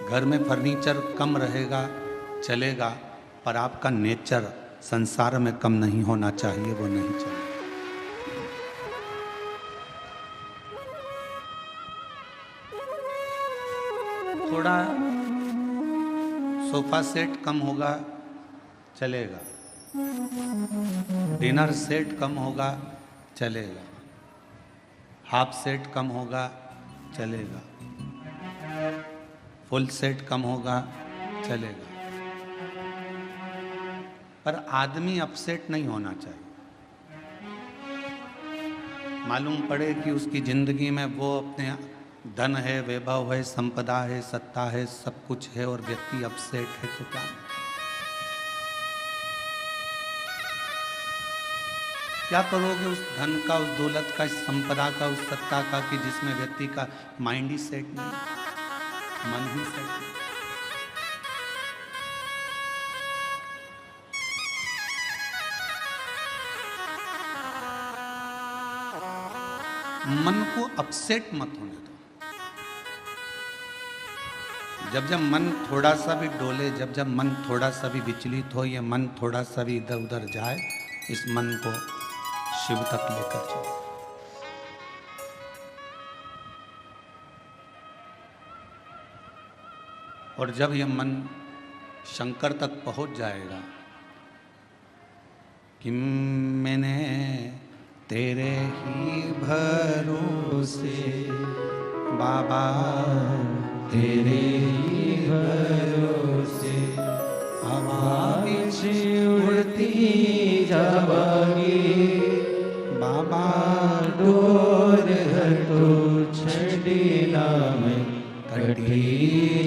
घर में फर्नीचर कम रहेगा चलेगा, पर आपका नेचर संसार में कम नहीं होना चाहिए, वो नहीं चलेगा। थोड़ा सोफा सेट कम होगा चलेगा, डिनर सेट कम होगा चलेगा, हाफ सेट कम होगा चलेगा, फुल सेट कम होगा चलेगा, पर आदमी अपसेट नहीं होना चाहिए। मालूम पड़े कि उसकी जिंदगी में वो अपने धन है, वैभव है, संपदा है, सत्ता है, सब कुछ है और व्यक्ति अपसेट है, तो क्या क्या करोगे उस धन का, उस दौलत का, इस संपदा का, उस सत्ता का, कि जिसमें व्यक्ति का माइंड ही सेट नहीं, मन ही सेट नहीं। मन को अपसेट मत होने दो। जब जब मन थोड़ा सा भी डोले, जब जब मन थोड़ा सा भी विचलित हो, ये मन थोड़ा सा भी इधर उधर जाए, इस मन को शिव तक लेकर चलो। और जब यह मन शंकर तक पहुंच जाएगा कि मैंने तेरे ही भरोसे बाबा, तेरे ही भरोसे हवा बिच उड़ती जावागी बाबा, डोर हटो छड़ी नाम कटी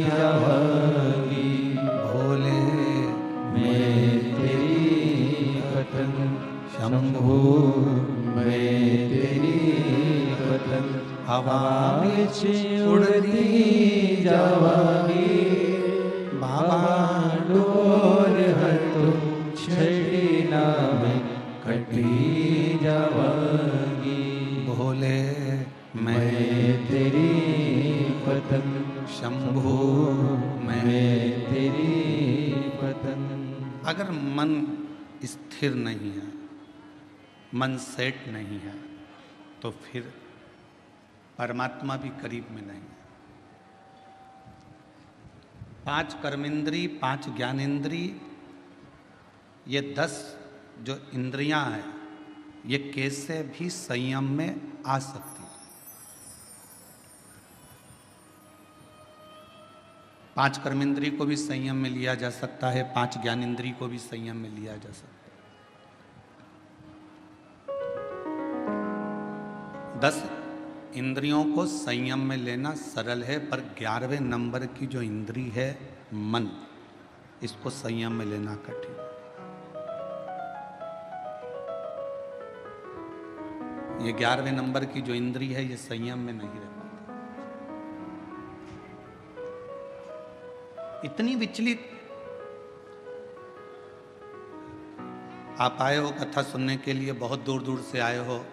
जावागी, भोले मैं तेरी पतन शंभू, मैं तेरी पतन हवा बिच उड़ती जावागी बाबा, डोर हटो छड़ी नाम कटी जावागी, भोले मैं तेरी पतन शंभू, मैं तेरी पतन। अगर मन स्थिर नहीं है, मन सेट नहीं है, तो फिर परमात्मा भी करीब में नहीं है। 5 कर्मेंद्री, 5 ज्ञानेंद्री, ये 10 जो इंद्रियां हैं, ये कैसे भी संयम में आ सकती है। 5 कर्मेंद्री को भी संयम में लिया जा सकता है, 5 ज्ञानेंद्री को भी संयम में लिया जा सकता है। 10 इंद्रियों को संयम में लेना सरल है, पर 11वें नंबर की जो इंद्री है मन, इसको संयम में लेना कठिन। ये 11वें नंबर की जो इंद्री है, ये संयम में नहीं रह पाती, इतनी विचलित। आप आए हो कथा सुनने के लिए, बहुत दूर दूर से आए हो।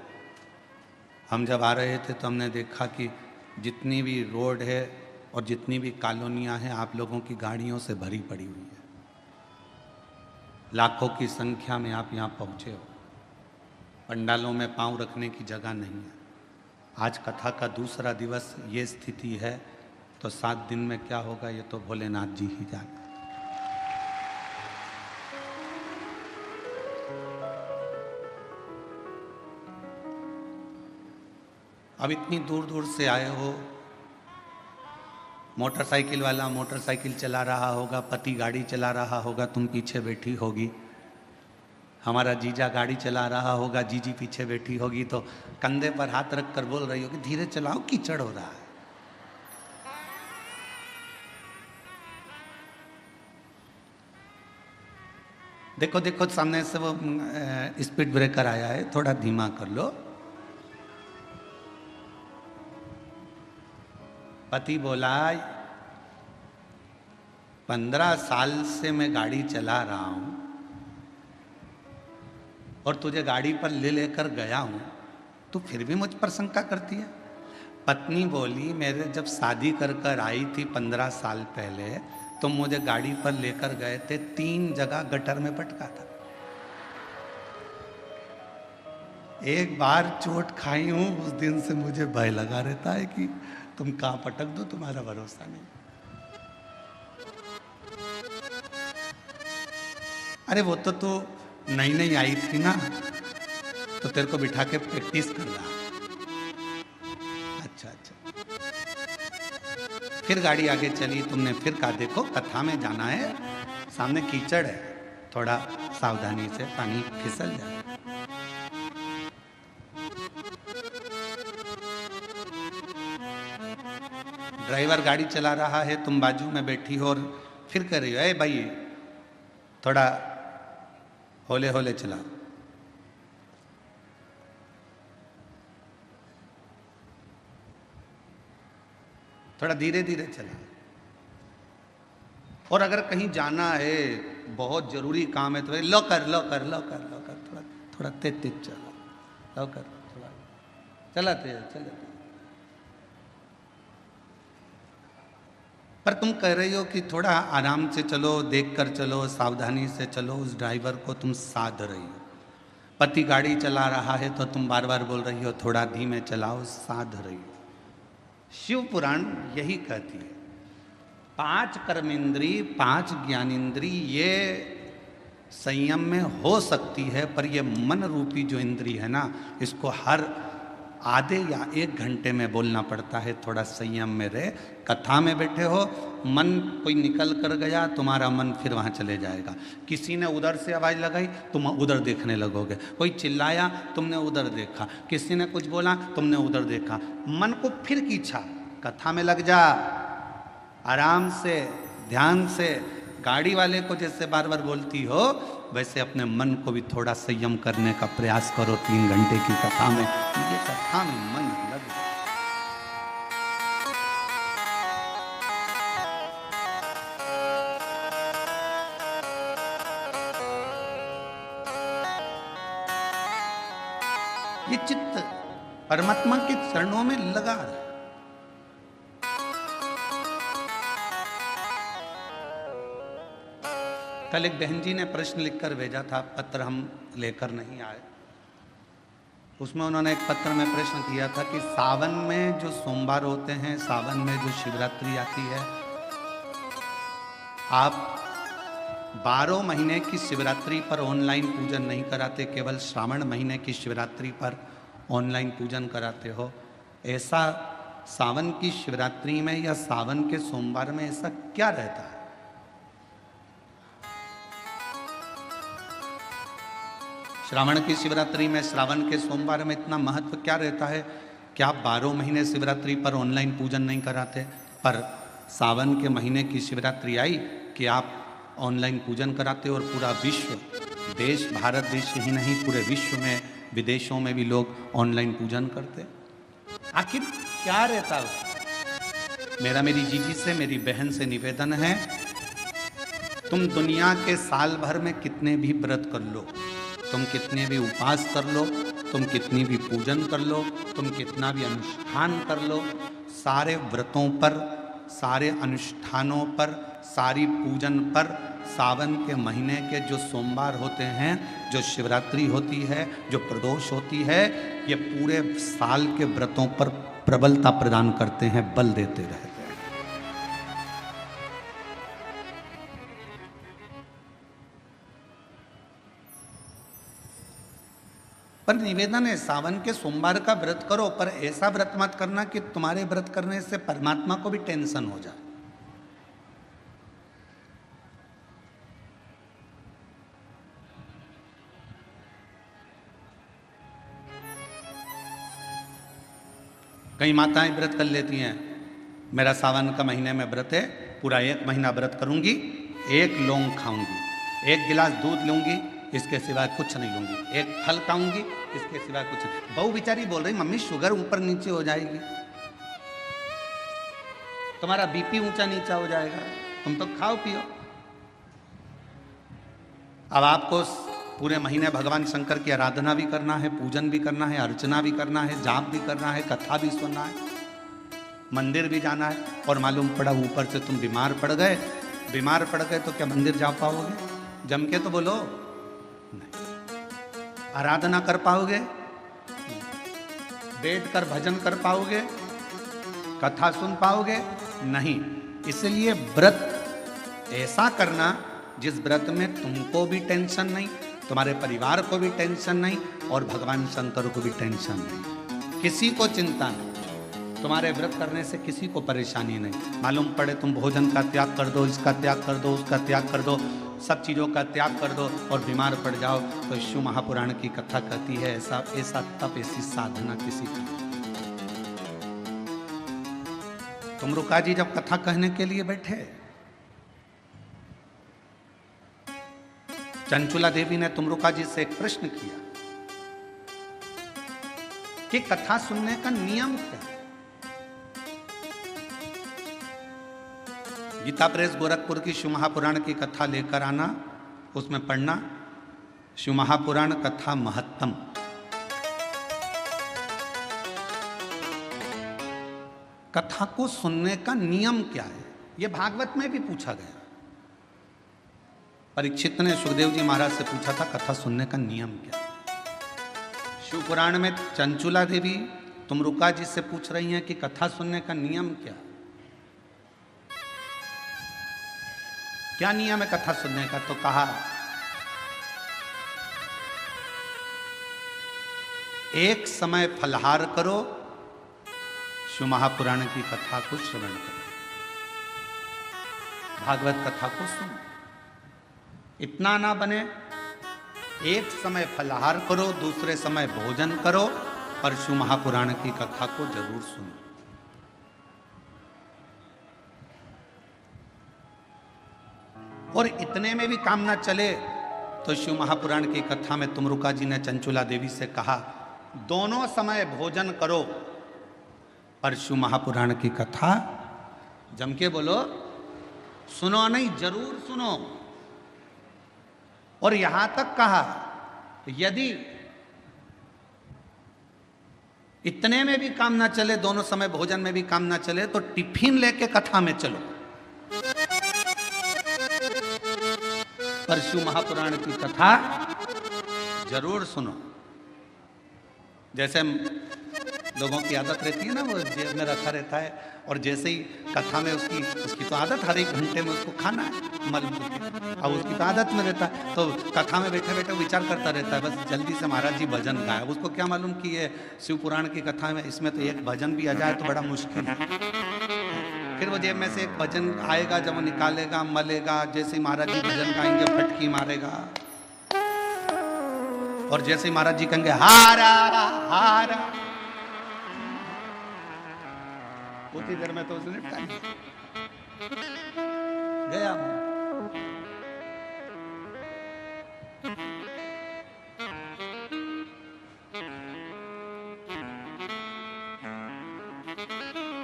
हम जब आ रहे थे तो हमने देखा कि जितनी भी रोड है और जितनी भी कॉलोनियां हैं, आप लोगों की गाड़ियों से भरी पड़ी हुई है। लाखों की संख्या में आप यहाँ पहुँचे हो, पंडालों में पांव रखने की जगह नहीं है। आज कथा का दूसरा दिवस, ये स्थिति है, तो 7 दिन में क्या होगा ये तो भोलेनाथ जी ही जाने। अब इतनी दूर दूर से आए हो, मोटरसाइकिल वाला मोटरसाइकिल चला रहा होगा, पति गाड़ी चला रहा होगा, तुम पीछे बैठी होगी, हमारा जीजा गाड़ी चला रहा होगा, जीजी पीछे बैठी होगी, तो कंधे पर हाथ रख कर बोल रही होगी धीरे चलाओ, कीचड़ हो रहा है। देखो देखो सामने से वो स्पीड ब्रेकर आया है, थोड़ा धीमा कर लो। पति बोला 15 साल से मैं गाड़ी चला रहा हूं और तुझे गाड़ी पर ले लेकर गया हूं, तू फिर भी मुझ पर शंका करती है। पत्नी बोली मेरे जब शादी कर कर आई थी 15 साल पहले, तुम मुझे गाड़ी पर लेकर गए थे, 3 जगह गटर में पटका था। एक बार चोट खाई हूं, उस दिन से मुझे भय लगा रहता है कि तुम कहां पटक दो, तुम्हारा भरोसा नहीं। अरे वो तो तू नई नई आई थी ना, तो तेरे को बिठा के प्रैक्टिस कर रहा। अच्छा अच्छा। फिर गाड़ी आगे चली, तुमने फिर कहा देखो कथा में जाना है, सामने कीचड़ है, थोड़ा सावधानी से, पानी फिसल जाए। ड्राइवर गाड़ी चला रहा है, तुम बाजू में बैठी हो और फिर कह रही हो ए भाई थोड़ा होले होले चला। थोड़ा धीरे धीरे चला। और अगर कहीं जाना है, बहुत जरूरी काम है, तो लो कर लो कर लो कर लो कर, थोड़ा थोड़ा तेज तेज चला, लो कर थोड़ा चला तेज चले। पर तुम कह रही हो कि थोड़ा आराम से चलो, देख कर चलो, सावधानी से चलो, उस ड्राइवर को तुम साध रही हो। पति गाड़ी चला रहा है तो तुम बार बार बोल रही हो थोड़ा धीमे चलाओ, साध रही हो। शिव पुराण यही कहती है, 5 कर्मेंद्री 5 ज्ञानेंद्री ये संयम में हो सकती है, पर ये मन रूपी जो इंद्री है ना, इसको हर आधे या 1 घंटे में बोलना पड़ता है, थोड़ा संयम में रहे। कथा में बैठे हो, मन कोई निकल कर गया, तुम्हारा मन फिर वहाँ चले जाएगा। किसी ने उधर से आवाज़ लगाई, तुम उधर देखने लगोगे। कोई चिल्लाया, तुमने उधर देखा। किसी ने कुछ बोला, तुमने उधर देखा। मन को फिर खींचा, कथा में लग जा, आराम से, ध्यान से। गाड़ी वाले को जैसे बार बार बोलती हो, वैसे अपने मन को भी थोड़ा संयम करने का प्रयास करो। 3 घंटे की कथा में, ये कथा में मन लग जाए। ये चित्त परमात्मा के चरणों में लगा रहा। कल एक बहन जी ने प्रश्न लिखकर भेजा था, पत्र हम लेकर नहीं आए। उसमें उन्होंने एक पत्र में प्रश्न किया था कि सावन में जो सोमवार होते हैं, सावन में जो शिवरात्रि आती है, आप 12 महीने की शिवरात्रि पर ऑनलाइन पूजन नहीं कराते, केवल श्रावण महीने की शिवरात्रि पर ऑनलाइन पूजन कराते हो। ऐसा सावन की शिवरात्रि में या सावन के सोमवार में ऐसा क्या रहता है? श्रावण की शिवरात्रि में, श्रावण के सोमवार में इतना महत्व क्या रहता है? क्या आप 12 महीने शिवरात्रि पर ऑनलाइन पूजन नहीं कराते, पर सावन के महीने की शिवरात्रि आई कि आप ऑनलाइन पूजन कराते हो और पूरा विश्व, देश, भारत देश ही नहीं, पूरे विश्व में, विदेशों में भी लोग ऑनलाइन पूजन करते। आखिर क्या रहता है? मेरा मेरी जीजी से, मेरी बहन से निवेदन है, तुम दुनिया के साल भर में कितने भी व्रत कर लो, तुम कितने भी उपास कर लो, तुम कितनी भी पूजन कर लो, तुम कितना भी अनुष्ठान कर लो, सारे व्रतों पर, सारे अनुष्ठानों पर, सारी पूजन पर, सावन के महीने के जो सोमवार होते हैं, जो शिवरात्रि होती है, जो प्रदोष होती है, ये पूरे साल के व्रतों पर प्रबलता प्रदान करते हैं, बल देते रहते हैं। पर निवेदन है, सावन के सोमवार का व्रत करो, पर ऐसा व्रत मत करना कि तुम्हारे व्रत करने से परमात्मा को भी टेंशन हो जाए। कई माताएं व्रत कर लेती हैं, मेरा सावन का महीने में व्रत है, पूरा 1 महीना व्रत करूंगी, 1 लौंग खाऊंगी, 1 गिलास दूध लूंगी, इसके सिवाय कुछ नहीं लूंगी, 1 फल खाऊंगी, इसके सिवाय कुछ नहीं। बहू बेचारी बोल रही मम्मी शुगर ऊपर नीचे हो जाएगी, तुम्हारा बीपी ऊंचा नीचा हो जाएगा, तुम तो खाओ पियो। अब आपको पूरे महीने भगवान शंकर की आराधना भी करना है, पूजन भी करना है, अर्चना भी करना है, जाप भी करना है, कथा भी सुनना है, मंदिर भी जाना है और मालूम पड़ा ऊपर से तुम बीमार पड़ गए तो क्या मंदिर जा पाओगे? जम के तो बोलो नहीं। आराधना कर पाओगे? बैठ कर भजन कर पाओगे? कथा सुन पाओगे? नहीं। इसलिए व्रत ऐसा करना जिस व्रत में तुमको भी टेंशन नहीं, तुम्हारे परिवार को भी टेंशन नहीं और भगवान शंकर को भी टेंशन नहीं, किसी को चिंता नहीं। तुम्हारे व्रत करने से किसी को परेशानी नहीं। मालूम पड़े तुम भोजन का त्याग कर दो, इसका त्याग कर दो, उसका त्याग कर दो, सब चीज़ों का त्याग कर दो और बीमार पड़ जाओ, तो शिव महापुराण की कथा कहती है ऐसा ऐसा तप, ऐसी साधना किसी की। तुमरुका जी जब कथा कहने के लिए बैठे, चंचुला देवी ने तुमरुका जी से एक प्रश्न किया कि कथा सुनने का नियम क्या है? गीता प्रेस गोरखपुर की शिव महापुराण की कथा लेकर आना, उसमें पढ़ना शिव महापुराण कथा महत्तम। कथा को सुनने का नियम क्या है, यह भागवत में भी पूछा गया। परीक्षित ने सुखदेव जी महाराज से पूछा था कथा सुनने का नियम क्या है। शिव पुराण में चंचुला देवी तुमरुका जी से पूछ रही हैं कि कथा सुनने का नियम क्या है, क्या नियम है कथा सुनने का? तो कहा एक समय फलहार करो, शिव महापुराण की कथा को श्रवण करो, भागवत कथा को सुनो। इतना ना बने, एक समय फलहार करो, दूसरे समय भोजन करो, पर शिव महापुराण की कथा को जरूर सुनो। और इतने में भी काम ना चले तो शिव महापुराण की कथा में तुमरुका जी ने चंचुला देवी से कहा दोनों समय भोजन करो, पर शिव महापुराण की कथा जम के बोलो, सुनो नहीं, जरूर सुनो। और यहां तक कहा यदि इतने में भी काम ना चले, दोनों समय भोजन में भी काम ना चले, तो टिफिन लेके कथा में चलो, पर शिव महापुराण की कथा जरूर सुनो। जैसे लोगों की आदत रहती है ना, वो जेब में रखा रहता है और जैसे ही कथा में उसकी तो आदत हर एक घंटे में उसको खाना है मल के, और उसकी तो आदत में रहता है, तो कथा में बैठे बैठे विचार करता रहता है बस जल्दी से महाराज जी भजन गाए। उसको क्या मालूम कि ये शिव पुराण की कथा में इसमें तो एक भजन भी आ जाए तो बड़ा मुश्किल है। फिर वो जेब में से एक भजन आएगा, जब वो निकालेगा मलेगा, जैसे ही महाराज जी भजन गाएंगे फटकी मारेगा, और जैसे ही महाराज जी कहेंगे हारा हारा, उतनी देर में तो उसने निपटा गया।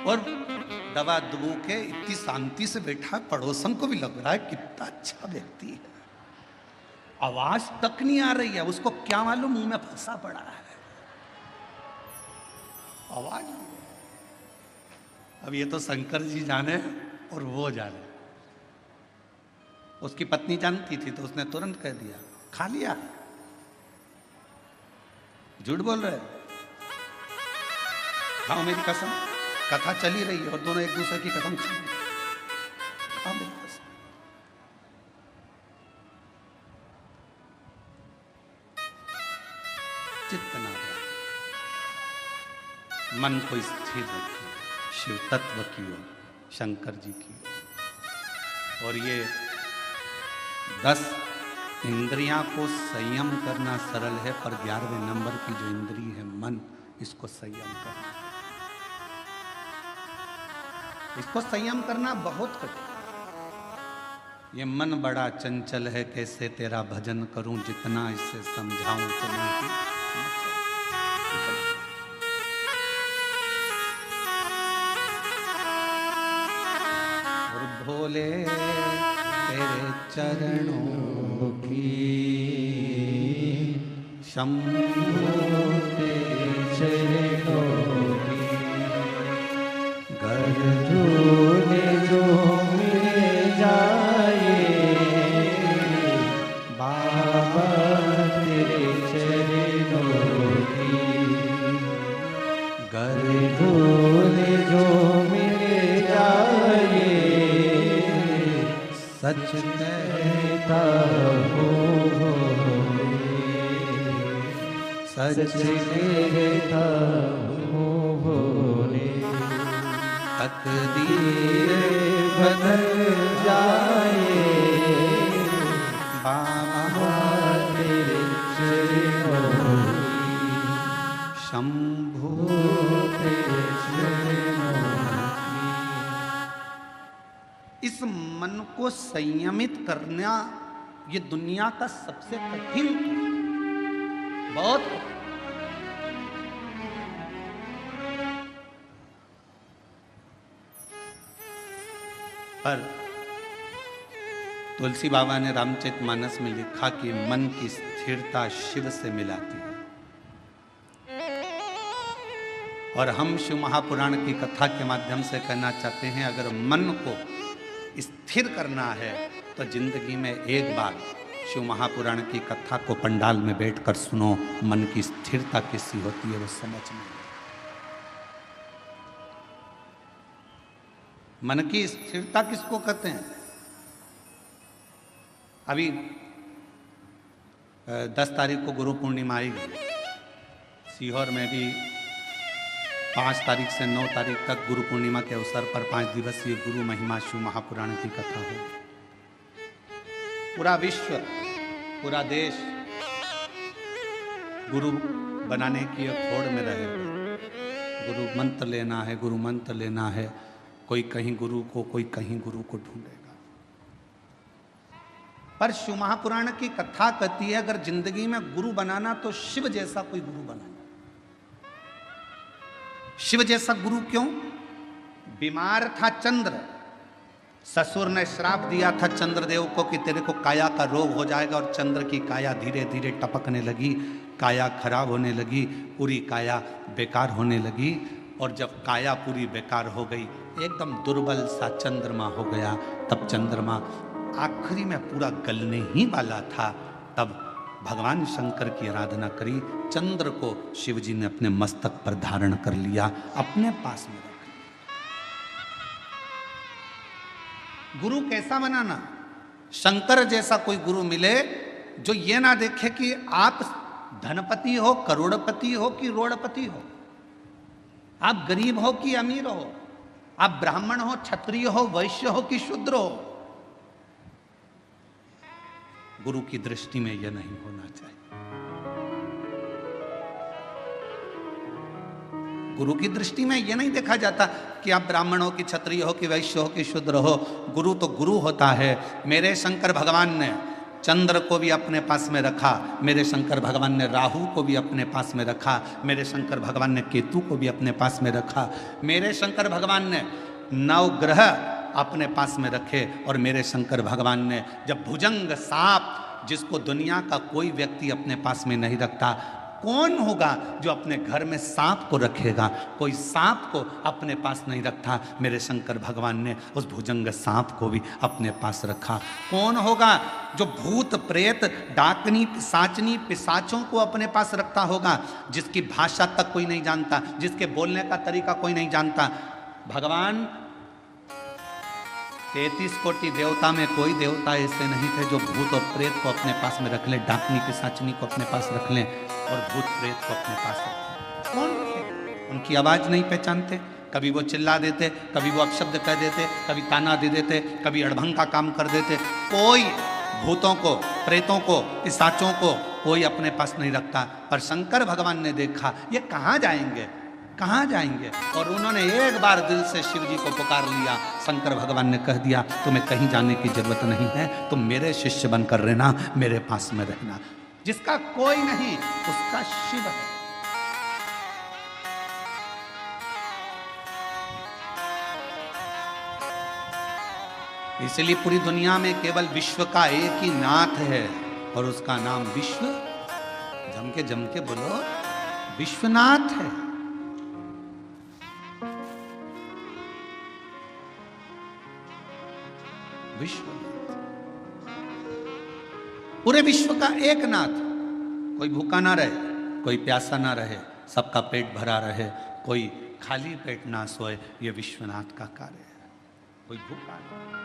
और दवा दुबू के इतनी शांति से बैठा, पड़ोसन को भी लग रहा है कितना अच्छा व्यक्ति है, आवाज तक नहीं आ रही है, उसको क्या मालूम मुंह में फंसा पड़ा है आवाज। अब ये तो शंकर जी जाने और वो जाने। उसकी पत्नी जानती थी तो उसने तुरंत कह दिया खा लिया, झूठ बोल रहे, खाओ मेरी कसम, कथा चली रही है और दोनों एक दूसरे की कसम खा रहे, खाओ मेरी कसम। चित्तना मन को स्थिर रखिए शिव तत्व की ओर, शंकर जी की ओर। और ये 10 इंद्रियां को संयम करना सरल है, पर 11वें नंबर की जो इंद्री है मन, इसको संयम करना, इसको संयम करना बहुत कठिन। ये मन बड़ा चंचल है, कैसे तेरा भजन करूं, जितना इसे समझाऊं तो नहीं। भोले तेरे चरणों की शंभो तेरे चरणों की धूल जो मिल जाए बाबा तेरे चरणों की, गर धूल जो मिल जाए सच कहता हूँ सच कहता हूँ भोले, तकदीर बदल जाए बाबा तेरे चरणों की, शंभु तेरे चरणों इस मन को संयमित करना ये दुनिया का सबसे कठिन, बहुत पर तुलसी बाबा ने रामचरितमानस में लिखा कि मन की स्थिरता शिव से मिलाती है। और हम शिव महापुराण की कथा के माध्यम से कहना चाहते हैं, अगर मन को स्थिर करना है तो जिंदगी में एक बार शिव महापुराण की कथा को पंडाल में बैठकर सुनो। मन की स्थिरता कैसी होती है वो समझ में। मन की स्थिरता किसको कहते हैं? अभी 10 तारीख को गुरु पूर्णिमा आएगी। सीहोर में भी 5 तारीख से 9 तारीख तक गुरु पूर्णिमा के अवसर पर 5 दिवसीय गुरु महिमा शिव महापुराण की कथा है। पूरा विश्व, पूरा देश गुरु बनाने की होड़ में रहे। गुरु मंत्र लेना है, गुरु मंत्र लेना है। कोई कहीं गुरु को, कोई कहीं गुरु को ढूंढेगा। पर शिव महापुराण की कथा कहती है, अगर जिंदगी में गुरु बनाना तो शिव जैसा कोई गुरु बनाना। शिव जैसा गुरु क्यों? बीमार था चंद्र, ससुर ने श्राप दिया था चंद्रदेव को कि तेरे को काया का रोग हो जाएगा, और चंद्र की काया धीरे धीरे टपकने लगी, काया खराब होने लगी, पूरी काया बेकार होने लगी। और जब काया पूरी बेकार हो गई, एकदम दुर्बल सा चंद्रमा हो गया। तब चंद्रमा आखिरी में पूरा गलने ही वाला था। तब भगवान शंकर की आराधना करी। चंद्र को शिवजी ने अपने मस्तक पर धारण कर लिया, अपने पास में रख लिया। गुरु कैसा बनाना? शंकर जैसा कोई गुरु मिले जो ये ना देखे कि आप धनपति हो, करोड़पति हो कि रोड़पति हो, आप गरीब हो कि अमीर हो, आप ब्राह्मण हो, क्षत्रिय हो, वैश्य हो कि शूद्र हो। गुरु की दृष्टि में यह नहीं होना चाहिए। गुरु की दृष्टि में यह नहीं देखा जाता कि आप ब्राह्मण हो कि क्षत्रिय हो कि वैश्य हो कि शूद्र हो। गुरु तो गुरु होता है। मेरे शंकर भगवान ने चंद्र को भी अपने पास में रखा, मेरे शंकर भगवान ने राहु को भी अपने पास में रखा, मेरे शंकर भगवान ने केतु को भी अपने पास में रखा, मेरे शंकर भगवान ने 9 ग्रह अपने पास में रखे। और मेरे शंकर भगवान ने जब भुजंग सांप, जिसको दुनिया का कोई व्यक्ति अपने पास में नहीं रखता, कौन होगा जो अपने घर में सांप को रखेगा? कोई सांप को अपने पास नहीं रखता। मेरे शंकर भगवान ने उस भुजंग सांप को भी अपने पास रखा। कौन होगा जो भूत प्रेत डाकनी पिशाचनी पिशाचों को अपने पास रखता होगा, जिसकी भाषा तक कोई नहीं जानता, जिसके बोलने का तरीका कोई नहीं जानता? भगवान 33 कोटि देवता में कोई देवता ऐसे नहीं थे जो भूत और प्रेत को अपने पास में रख लें, डाकनी पिशाचनी को अपने पास रख लें और भूत प्रेत को अपने पास रख लें। कौन? उनकी आवाज़ नहीं पहचानते। कभी वो चिल्ला देते, कभी वो अपशब्द कह देते, कभी ताना दे देते, कभी अड़भंग का काम कर देते। कोई भूतों को, प्रेतों को, पिशाचों को कोई अपने पास नहीं रखता। पर शंकर भगवान ने देखा ये कहाँ जाएंगे, कहाँ जाएंगे? और उन्होंने एक बार दिल से शिव जी को पुकार लिया। शंकर भगवान ने कह दिया तुम्हें कहीं जाने की जरूरत नहीं है, तुम मेरे शिष्य बनकर रहना, मेरे पास में रहना। जिसका कोई नहीं उसका शिव है। इसलिए पूरी दुनिया में केवल विश्व का एक ही नाथ है और उसका नाम विश्व, जम के बोलो, विश्वनाथ है। विश्वनाथ, पूरे विश्व का एक नाथ। कोई भूखा ना रहे, कोई प्यासा ना रहे, सबका पेट भरा रहे, कोई खाली पेट ना सोए, ये विश्वनाथ का कार्य है। कोई भूखा नहीं।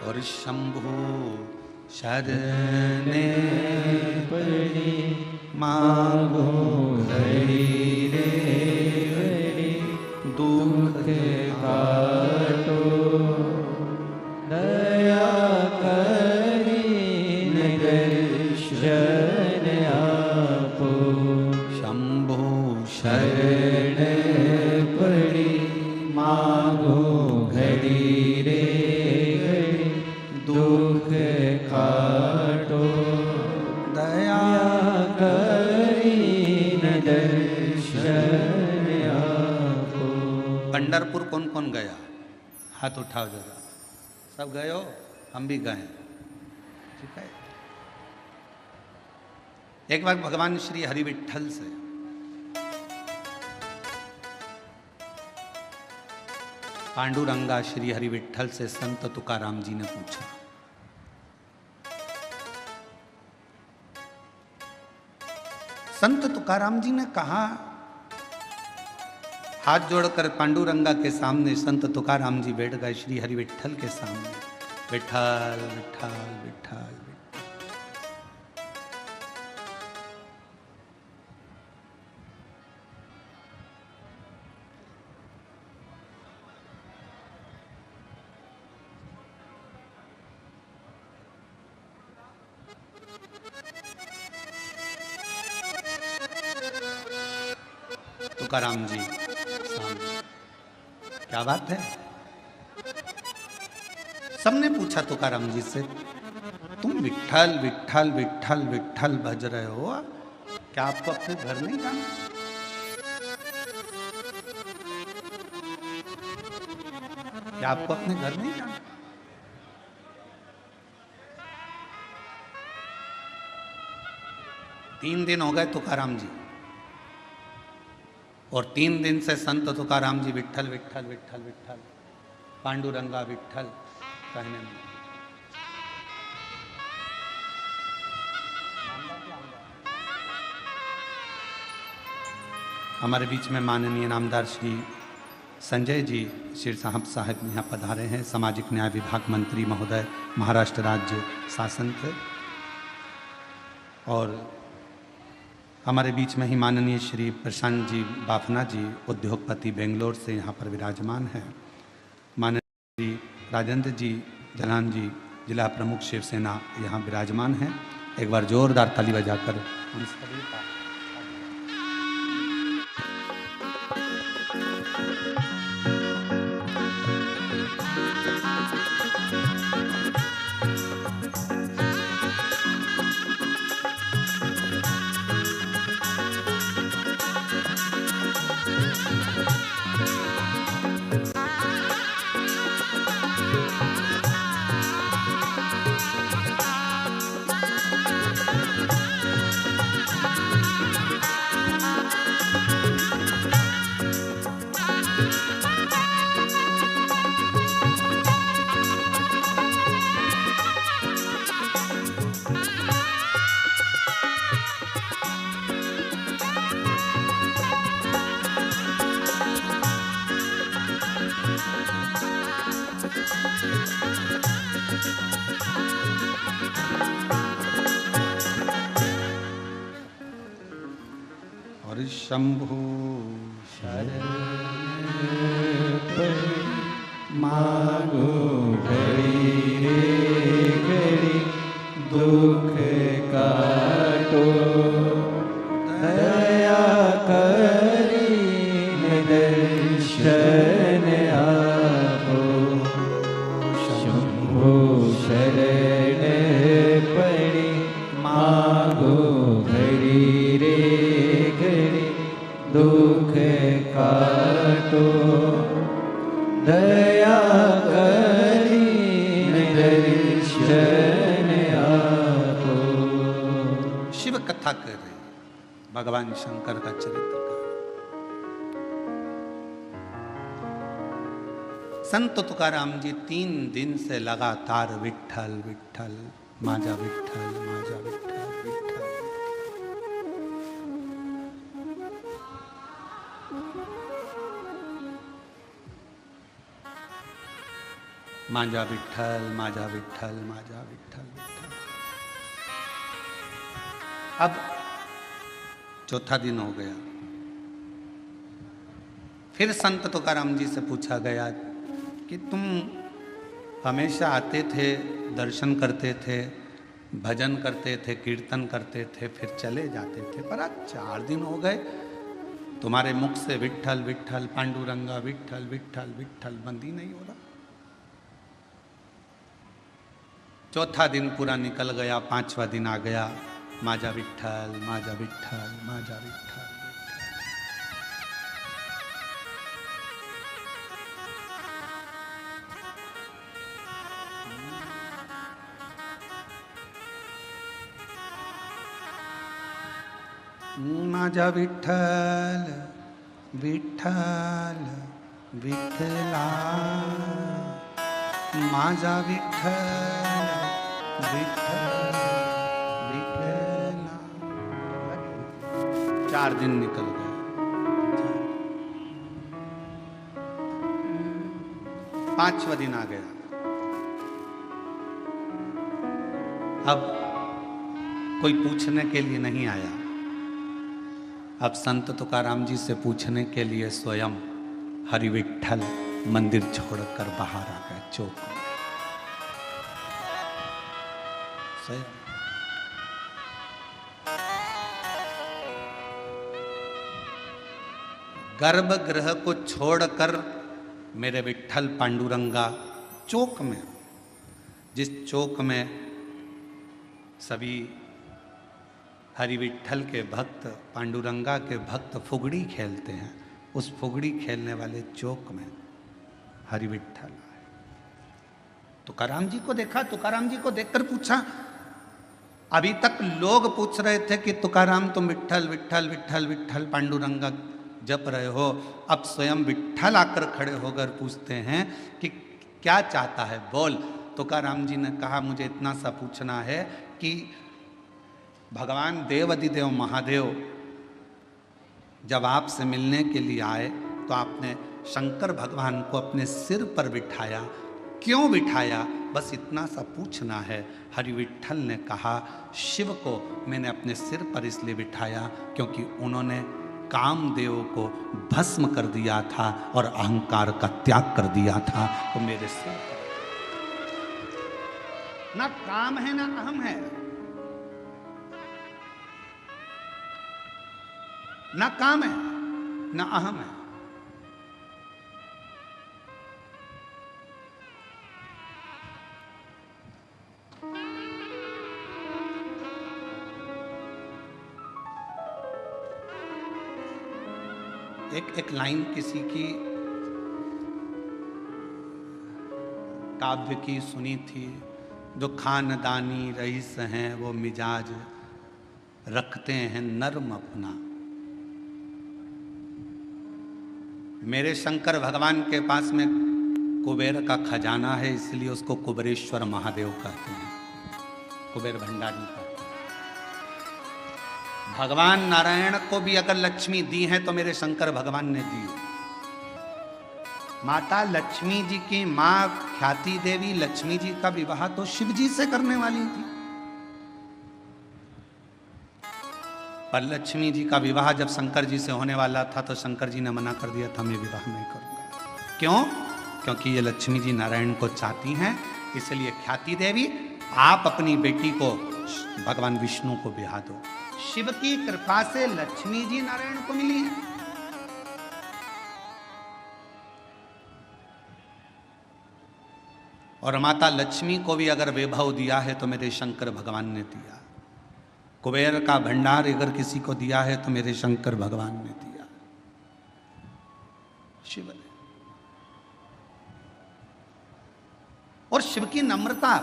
और शंभु शरणे पड़ी मांगो घड़ी रे घड़ी दुख काटो दया करी दर्शन आपो शंभु शरण पड़ी मांगो घड़ी रे घड़ी दुख काटो दया करी दर्शन आपो। पंढरपुर कौन कौन गया? हाथ उठाओ जरा। सब गए हो? हम भी गए। ठीक है। एक बार भगवान श्री हरि विट्ठल से पांडुरंगा श्री हरि विट्ठल से संत तुकाराम जी ने पूछा, संत तुकाराम जी ने कहा, हाथ जोड़कर पांडुरंगा के सामने संत तुकाराम जी बैठ गए श्री हरि विट्ठल के सामने। विट्ठल विट्ठल विट्ठल तुकाराम जी सामने। क्या बात है? सबने पूछा तुकाराम जी से, तुम विट्ठल विट्ठल विट्ठल विट्ठल भज रहे हो, क्या आपको अपने घर नहीं जाना? क्या आपको अपने घर नहीं जाना? तीन दिन हो गए तुकाराम जी, और 3 दिन से संत तुकाराम जी विट्ठल विट्ठल विट्ठल विट्ठल, पांडुरंगा विट्ठल कहने में। हमारे बीच में माननीय नामदार श्री संजय जी शिर साहब यहाँ पधारे हैं, सामाजिक न्याय विभाग मंत्री महोदय, महाराष्ट्र राज्य शासन थे। और हमारे बीच में ही माननीय श्री प्रशांत जी बाफना जी उद्योगपति बेंगलोर से यहाँ पर विराजमान हैं। माननीय श्री राजेंद्र जी जलान जी जिला प्रमुख शिवसेना यहाँ विराजमान हैं। एक बार जोरदार ताली बजाकर हम सभी का और शंभु मांगो घड़ी रे घड़ी दुख काटो दया करी दर्शन आपो शंभु शरण पड़ी मांगो घड़ी रे घड़ी दुख काटो दया करी दर्शन आपो। शिव कथा कर रहे भगवान शंकर का चरित्र का। संत तुकाराम जी 3 दिन से लगातार विठ्ठल विठ्ठल माजा विठ्ठल माजा विठ्ठल विठ्ठल। माजा विठ्ठल माजा विठ्ठल माजा विठ्ठल विठ्ठल। अब चौथा दिन हो गया। फिर संत तुकाराम जी से पूछा गया कि तुम हमेशा आते थे, दर्शन करते थे, भजन करते थे, कीर्तन करते थे, फिर चले जाते थे, पर आज 4 दिन हो गए तुम्हारे मुख से विठ्ठल विठ्ठल पांडुरंगा विठ्ठल विठ्ठल विठ्ठल बंद ही नहीं हो रहा। चौथा दिन पूरा निकल गया, 5वां दिन आ गया, माजा विठ्ठल माजा विठ्ठल माजा विठ्ठल। माझा विठ्ठल विठ्ठल विठ्ठला माझा विठ्ठल विठ्ठल विठ्ठला। 4 दिन निकल गए। 5वां दिन आ गया। अब कोई पूछने के लिए नहीं आया। अब संत तुकाराम जी से पूछने के लिए स्वयं हरि विठ्ठल मंदिर छोड़कर बाहर आ गए चौक में। गर्भगृह को छोड़कर मेरे विठ्ठल पांडुरंगा चौक में, जिस चौक में सभी हरि विठ्ठल के भक्त, पांडुरंगा के भक्त फुगड़ी खेलते हैं, उस फुगड़ी खेलने वाले चौक में हरि विठ्ठल आए। तुकाराम जी को देखा, तुकाराम जी को देखकर पूछा। अभी तक लोग पूछ रहे थे कि तुकाराम तुम विठ्ठल विठ्ठल विठ्ठल विठ्ठल पांडुरंगा जप रहे हो, अब स्वयं विठ्ठल आकर खड़े होकर पूछते हैं कि क्या चाहता है, बोल। तुकाराम जी ने कहा मुझे इतना सा पूछना है कि भगवान देवाधिदेव महादेव जब आपसे मिलने के लिए आए तो आपने शंकर भगवान को अपने सिर पर बिठाया, क्यों बिठाया, बस इतना सा पूछना है। हरि विठ्ठल ने कहा शिव को मैंने अपने सिर पर इसलिए बिठाया क्योंकि उन्होंने कामदेव को भस्म कर दिया था और अहंकार का त्याग कर दिया था, तो मेरे सिर पर ना काम है ना अहम है, ना काम है ना अहम है। एक लाइन किसी की काव्य की सुनी थी, जो खानदानी रईस हैं वो मिजाज रखते हैं नर्म अपना। मेरे शंकर भगवान के पास में कुबेर का खजाना है, इसलिए उसको कुबेरेश्वर महादेव कहते हैं, कुबेर भंडारी कहते हैं। भगवान नारायण को भी अगर लक्ष्मी दी है तो मेरे शंकर भगवान ने दी। माता लक्ष्मी जी की मां ख्याति देवी लक्ष्मी जी का विवाह तो शिव जी से करने वाली थी, पर लक्ष्मी जी का विवाह जब शंकर जी से होने वाला था तो शंकर जी ने मना कर दिया था, मैं विवाह नहीं करूंगा। क्यों? क्योंकि ये लक्ष्मी जी नारायण को चाहती हैं, इसलिए ख्याति देवी आप अपनी बेटी को भगवान विष्णु को ब्याह दो। शिव की कृपा से लक्ष्मी जी नारायण को मिली है। और माता लक्ष्मी को भी अगर वैभव दिया है तो मेरे शंकर भगवान ने दिया। कुबेर का भंडार अगर किसी को दिया है तो मेरे शंकर भगवान ने दिया, शिव ने। और शिव की नम्रता,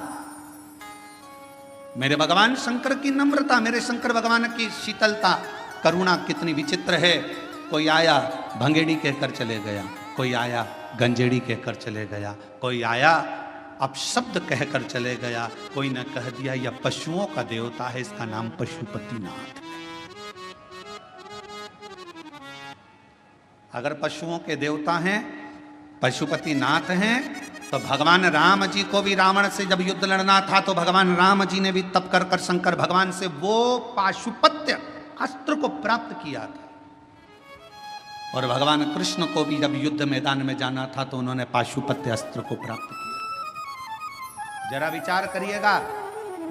मेरे भगवान शंकर की नम्रता, मेरे शंकर भगवान की शीतलता, करुणा कितनी विचित्र है। कोई आया भंगेड़ी कहकर चले गया, कोई आया गंजेड़ी कहकर चले गया, कोई आया अपशब्द कहकर चले गया, कोई ने कह दिया यह पशुओं का देवता है, इसका नाम पशुपतिनाथ। अगर पशुओं के देवता हैं, पशुपतिनाथ हैं, तो भगवान राम जी को भी रावण से जब युद्ध लड़ना था तो भगवान राम जी ने भी तप कर कर शंकर भगवान से वो पाशुपत्य अस्त्र को प्राप्त किया था। और भगवान कृष्ण को भी जब युद्ध मैदान में जाना था तो उन्होंने पाशुपत्य अस्त्र को प्राप्त किया। जरा विचार करिएगा,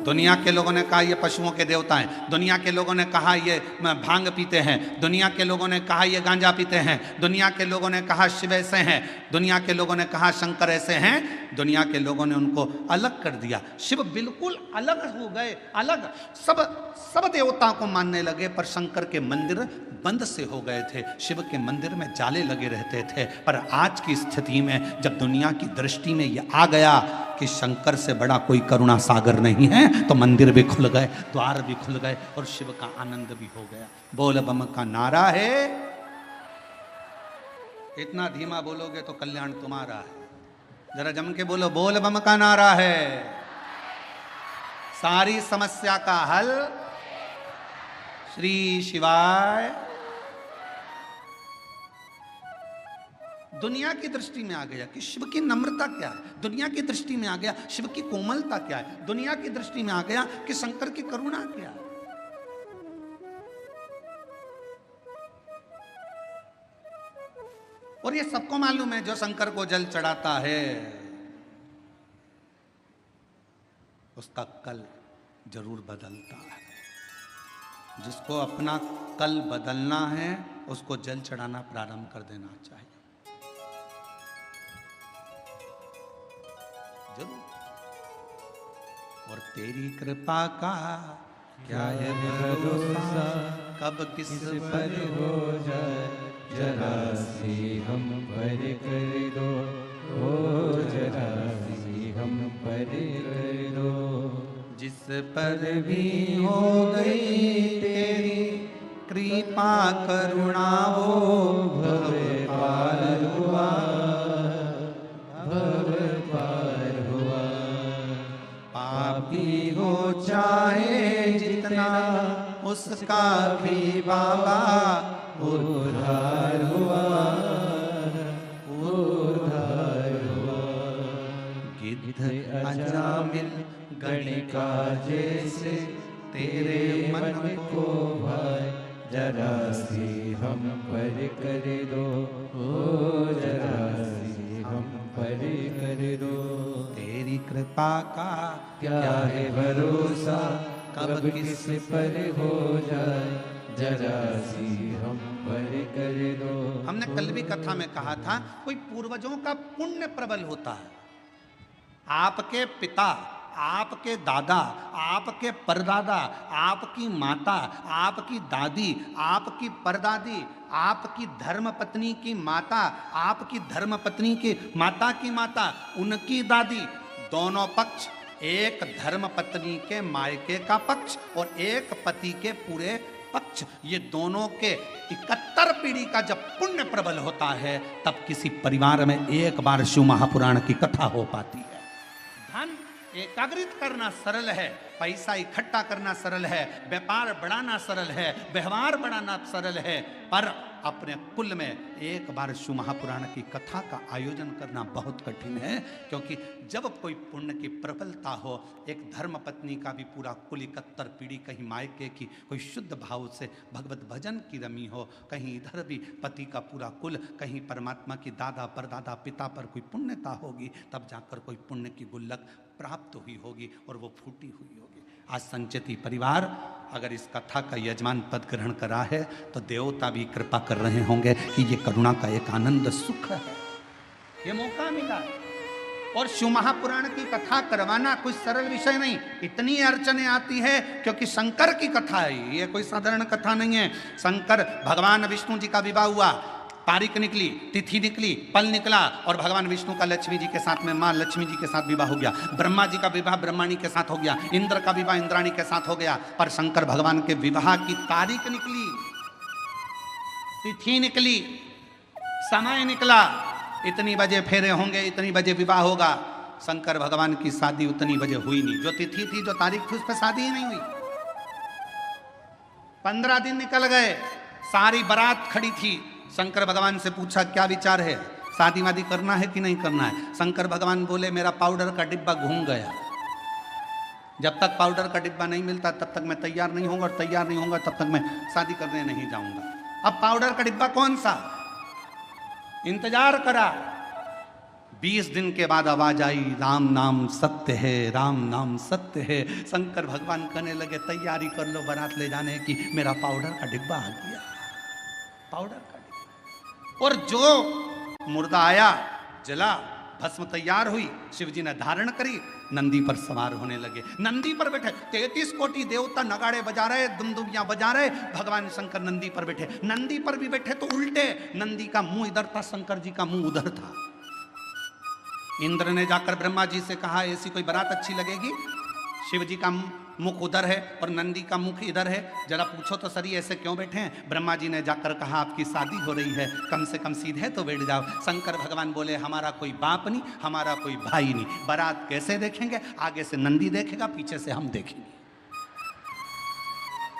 दुनिया के लोगों ने कहा ये पशुओं के देवता हैं, दुनिया के लोगों ने कहा ये भांग पीते हैं, दुनिया के लोगों ने कहा ये गांजा पीते हैं, दुनिया के लोगों ने कहा शिव ऐसे हैं, दुनिया के लोगों ने कहा शंकर ऐसे हैं, दुनिया के लोगों ने उनको अलग कर दिया। शिव बिल्कुल अलग हो गए, अलग सब देवताओं को मानने लगे, पर शंकर के मंदिर बंद से हो गए थे, शिव के मंदिर में जाले लगे रहते थे। पर आज की स्थिति में जब दुनिया की दृष्टि में यह आ गया कि शंकर से बड़ा कोई करुणा सागर नहीं है, तो मंदिर भी खुल गए, द्वार भी खुल गए और शिव का आनंद भी हो गया। बोल बम का नारा है, इतना धीमा बोलोगे तो कल्याण तुम्हारा है। जरा जम के बोलो, बोल बम का नारा है, सारी समस्या का हल श्री शिवाय। दुनिया की दृष्टि में आ गया कि शिव की नम्रता क्या है, दुनिया की दृष्टि में आ गया शिव की कोमलता क्या है, दुनिया की दृष्टि में आ गया कि शंकर की करुणा क्या है। और ये सबको मालूम है, जो शंकर को जल चढ़ाता है उसका कल जरूर बदलता है। जिसको अपना कल बदलना है उसको जल चढ़ाना प्रारंभ कर देना चाहिए, जरूर। और तेरी कृपा का क्या है भरोसा, कब किस पर हो जाए, जरा सी हम पर कर दो, ओ जरा सी हम पर कर दो। जिस पर भी हो गई तेरी कृपा करुणा वो भव पार हुआ, भव पार हुआ। पापी हो चाहे जितना उसका भी बाबा उद्धार हुआ, उद्धार हुआ। गिद्ध अजामिल गणिका जैसे तेरे मन को भाए, जरा सी हम पर कर दो, ओ जरा सी हम पर कर दो। तेरी कृपा का क्या है भरोसा, कब किस पर हो जाए, जरा सी हम पर कर दो। हमने कल भी कथा में कहा था, कोई पूर्वजों का पुण्य प्रबल होता है। आपके पिता, आपके दादा, आपके परदादा, आपकी माता, आपकी दादी, आपकी परदादी, आपकी धर्मपत्नी की माता, आपकी धर्मपत्नी की माता की माता, उनकी दादी, दोनों पक्ष, एक धर्मपत्नी के मायके का पक्ष और एक पति के पूरे पक्ष, ये दोनों के 71 पीढ़ी का जब पुण्य प्रबल होता है तब किसी परिवार में एक बार शिव महापुराण की कथा हो पाती है। धन एकाग्रित करना सरल है, पैसा इकट्ठा करना सरल है, व्यापार बढ़ाना सरल है, व्यवहार बढ़ाना सरल है, पर अपने कुल में एक बार शिव महापुराण की कथा का आयोजन करना बहुत कठिन है। क्योंकि जब कोई पुण्य की प्रबलता हो, एक धर्म पत्नी का भी पूरा कुल 71 पीढ़ी, कहीं मायके की कोई शुद्ध भाव से भगवत भजन की रमी हो, कहीं इधर भी पति का पूरा कुल, कहीं परमात्मा की दादा परदादा पिता पर कोई पुण्यता होगी, तब जाकर कोई पुण्य की गुल्लक प्राप्त हुई होगी और वो फूटी हुई होगी। आज संचिती परिवार अगर इस कथा का यजमान पद ग्रहण करा है तो देवता भी कृपा कर रहे होंगे कि ये करुणा का एक आनंद सुख है, ये मौका मिला। और शिव महापुराण की कथा करवाना कोई सरल विषय नहीं, इतनी अड़चने आती है क्योंकि शंकर की कथा है, ये कोई साधारण कथा नहीं है। शंकर भगवान विष्णु जी का विवाह हुआ, तारीख निकली, तिथि निकली, पल निकला और भगवान विष्णु का लक्ष्मी जी के साथ में माँ लक्ष्मी जी के साथ विवाह हो गया। ब्रह्मा जी का विवाह ब्रह्माणी के साथ हो गया, इंद्र का विवाह इंद्राणी के साथ हो गया। पर शंकर भगवान के विवाह की तारीख निकली, तिथि निकली, समय निकला, इतनी बजे फेरे होंगे, इतनी बजे विवाह होगा। शंकर भगवान की शादी उतनी बजे हुई नहीं। जो तिथि थी, जो तारीख थी, उस पर शादी ही नहीं हुई। 15 दिन निकल गए, सारी बारात खड़ी थी। शंकर भगवान से पूछा क्या विचार है, शादी वादी करना है कि नहीं करना है। शंकर भगवान बोले मेरा पाउडर का डिब्बा घूम गया, जब तक पाउडर का डिब्बा नहीं मिलता तब तक मैं तैयार नहीं होऊंगा, और तैयार नहीं होऊंगा तब तक मैं शादी करने नहीं जाऊंगा। अब पाउडर का डिब्बा कौन सा, इंतजार करा। 20 दिन के बाद आवाज आई, राम नाम सत्य है, राम नाम सत्य है। शंकर भगवान कहने लगे तैयारी कर लो बारात ले जाने की, मेरा पाउडर का डिब्बा आ गया, पाउडर का डिब्बा। और जो मुर्दा आया, जला, भस्म तैयार हुई, शिव जी ने धारण करी, नंदी पर सवार होने लगे। नंदी पर बैठे 33 कोटि देवता नगाड़े बजा रहे, दुमदुमियां बजा रहे, भगवान शंकर नंदी पर बैठे। नंदी पर भी बैठे तो उल्टे, नंदी का मुंह इधर था, शंकर जी का मुंह उधर था। इंद्र ने जाकर ब्रह्मा जी से कहा ऐसी कोई बारात अच्छी लगेगी, शिव जी का मुख उधर है और नंदी का मुख इधर है, जरा पूछो तो सही ऐसे क्यों बैठे हैं। ब्रह्मा जी ने जाकर कहा आपकी शादी हो रही है, कम से कम सीधे तो बैठ जाओ। शंकर भगवान बोले हमारा कोई बाप नहीं, हमारा कोई भाई नहीं, बारात कैसे देखेंगे, आगे से नंदी देखेगा, पीछे से हम देखेंगे,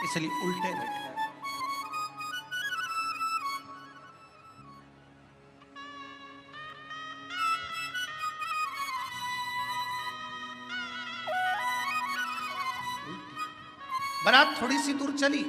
इसलिए उल्टे बैठे। बारात थोड़ी सी दूर चली,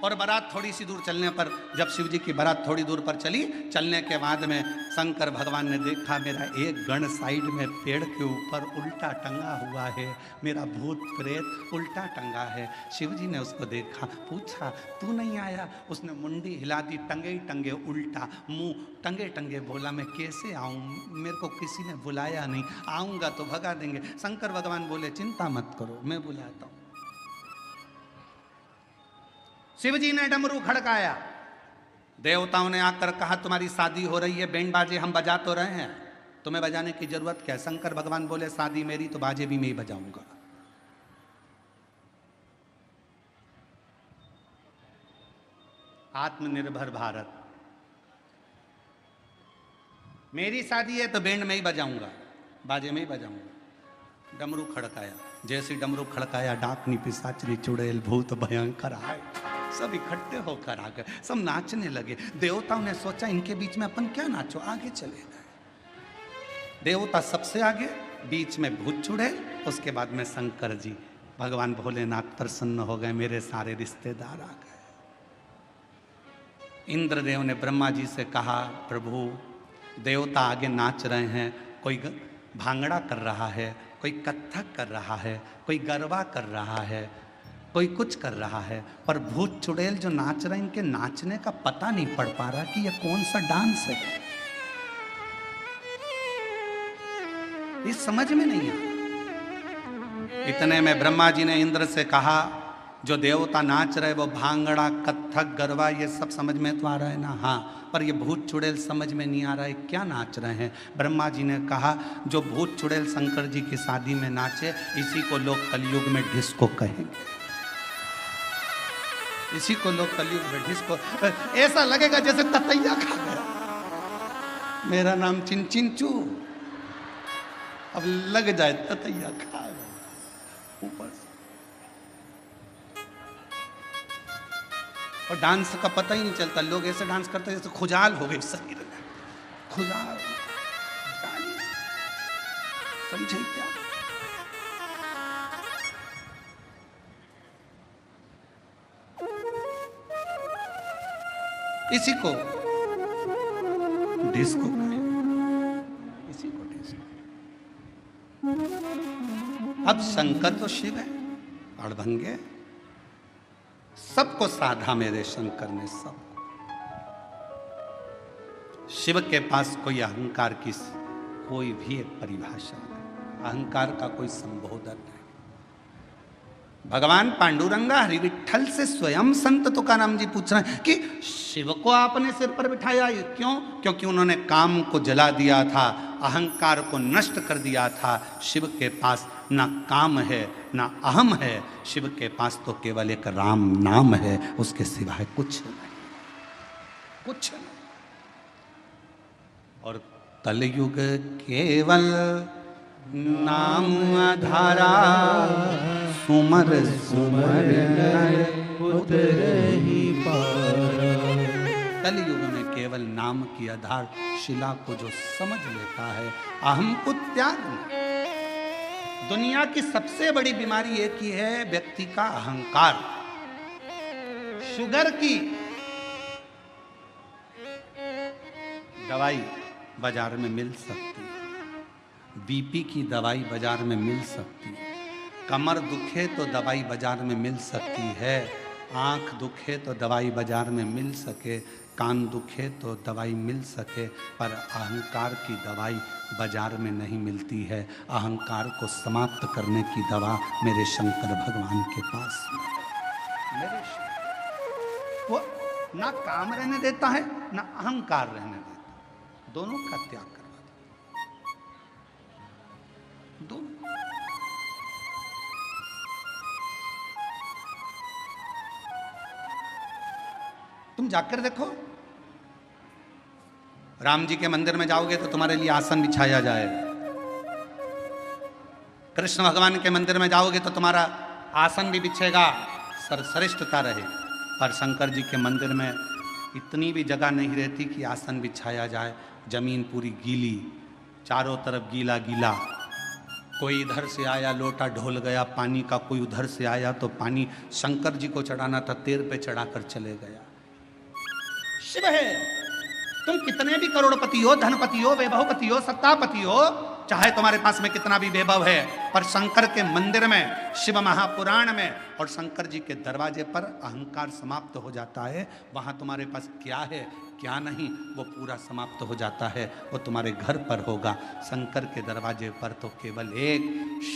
और बारात थोड़ी सी दूर चलने पर, जब शिव जी की बारात थोड़ी दूर पर चली, चलने के बाद में शंकर भगवान ने देखा मेरा एक गण साइड में पेड़ के ऊपर उल्टा टंगा हुआ है, मेरा भूत प्रेत उल्टा टंगा है। शिव जी ने उसको देखा, पूछा तू नहीं आया, उसने मुंडी हिला दी, टंगे ही टंगे उल्टा, मुंह टंगे टंगे बोला मैं कैसे आऊँ, मेरे को किसी ने बुलाया नहीं, आऊँगा तो भगा देंगे। शंकर भगवान बोले चिंता मत करो, मैं बुलाता हूँ। शिव जी ने डमरू खड़काया, देवताओं ने आकर कहा तुम्हारी शादी हो रही है, बैंड बाजे हम बजा तो रहे हैं, तुम्हें बजाने की जरूरत क्या है। शंकर भगवान बोले शादी मेरी तो बाजे भी मैं ही बजाऊंगा। आत्मनिर्भर भारत, मेरी शादी है तो बैंड में ही बजाऊंगा, बाजे में ही बजाऊंगा। डमरू खड़काया, जैसे डमरू खड़काया, डाकनी पिशाचनी चुड़ैल भूत भयंकर आए, सब इकट्ठे होकर आ गए, सब नाचने लगे। देवताओं ने सोचा इनके बीच में अपन क्या नाचो, आगे चले गए। देवता सबसे आगे, बीच में भूत चुड़ैल, उसके बाद में शंकर जी। भगवान भोलेनाथ प्रसन्न हो गए, मेरे सारे रिश्तेदार आ गए। इंद्रदेव ने ब्रह्मा जी से कहा प्रभु देवता आगे नाच रहे हैं, कोई भांगड़ा कर रहा है, कोई कत्थक कर रहा है, कोई गरबा कर रहा है, कोई कुछ कर रहा है, पर भूत चुड़ैल जो नाच रहे हैं इनके नाचने का पता नहीं पड़ पा रहा कि ये कौन सा डांस है, ये समझ में नहीं है। इतने में ब्रह्मा जी ने इंद्र से कहा जो देवता नाच रहे वो भांगड़ा कत्थक गरबा ये सब समझ में तो आ रहा है ना, हाँ, पर ये भूत चुड़ैल समझ में नहीं आ रहा है क्या नाच रहे हैं। ब्रह्मा जी ने कहा जो भूत चुड़ैल शंकर जी की शादी में नाचे इसी को लोग कलयुग में डिस्को कहेंगे, इसी को लोग कलयुग में डिस्को, ऐसा लगेगा जैसे ततैया खा गया, मेरा नाम चिंचिंचू, अब लग जाए ततैया खा गया ऊपर से। और डांस का पता ही नहीं चलता, लोग ऐसे डांस करते जैसे खुजाल हो गई शरीर में, खुजाल, समझे क्या। इसी को डिस्को कहें, इसी को डिस्को। अब शंकर तो शिव है, अड़भंगे, सबको साधा मेरे शंकर ने, सब। शिव के पास कोई अहंकार की कोई भी एक परिभाषा नहीं, अहंकार का कोई संबोधन नहीं। भगवान पांडुरंगा हरि विठल से स्वयं संत तुकाराम जी पूछ रहे हैं कि शिव को आपने सिर पर बिठाया, क्यों? क्योंकि उन्होंने काम को जला दिया था, अहंकार को नष्ट कर दिया था। शिव के पास ना काम है ना अहम है, शिव के पास तो केवल एक राम नाम है, उसके सिवाय कुछ नहीं, कुछ नहीं। और कलयुग केवल नाम आधारा, सुमर सुमर नर उतरहि पारा। कलयुग में केवल नाम की आधार शिला को जो समझ लेता है, अहम को त्याग नहीं। दुनिया की सबसे बड़ी बीमारी एक ही है, व्यक्ति का अहंकार। शुगर की दवाई बाजार में मिल सकती है, बीपी की दवाई बाजार में मिल सकती है, कमर दुखे तो दवाई बाजार में मिल सकती है, आंख दुखे तो दवाई बाजार में मिल सके, कान दुखे तो दवाई मिल सके, पर अहंकार की दवाई बाजार में नहीं मिलती है। अहंकार को समाप्त करने की दवा मेरे शंकर भगवान के पास है। मेरे वो ना काम रहने देता है ना अहंकार रहने देता है, दोनों का त्याग करवा देता। दोनों तुम जाकर देखो, राम जी के मंदिर में जाओगे तो तुम्हारे लिए आसन बिछाया जाएगा। कृष्ण भगवान के मंदिर में जाओगे तो तुम्हारा आसन भी बिछेगा, सर्वश्रेष्ठता रहे। पर शंकर जी के मंदिर में इतनी भी जगह नहीं रहती कि आसन बिछाया जाए। जमीन पूरी गीली, चारों तरफ गीला गीला। कोई इधर से आया लोटा ढोल गया पानी का, कोई उधर से आया तो पानी शंकर जी को चढ़ाना था, तेर पे चढ़ाकर चले गया। शिव है, तुम कितने भी करोड़पति हो, धनपति हो, वैभवपति हो, सत्तापति हो, चाहे तुम्हारे पास में कितना भी वैभव है, पर शंकर के मंदिर में, शिव महापुराण में और शंकर जी के दरवाजे पर अहंकार समाप्त हो जाता है। वहां तुम्हारे पास क्या है क्या नहीं वो पूरा समाप्त हो जाता है। वो तुम्हारे घर पर होगा, शंकर के दरवाजे पर तो केवल एक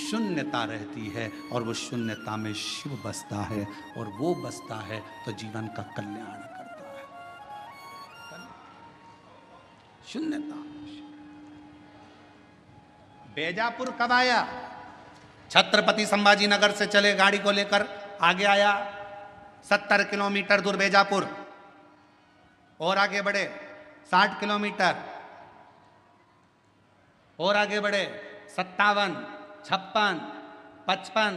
शून्यता रहती है और वो शून्यता में शिव बसता है, और वो बसता है तो जीवन का कल्याण करता है। शून्यता। बेजापुर कब आया? छत्रपति संभाजी नगर से चले गाड़ी को लेकर, आगे आया 70 किलोमीटर दूर बेजापुर, और आगे बढ़े 60 किलोमीटर, और आगे बढ़े 57, 56, 55,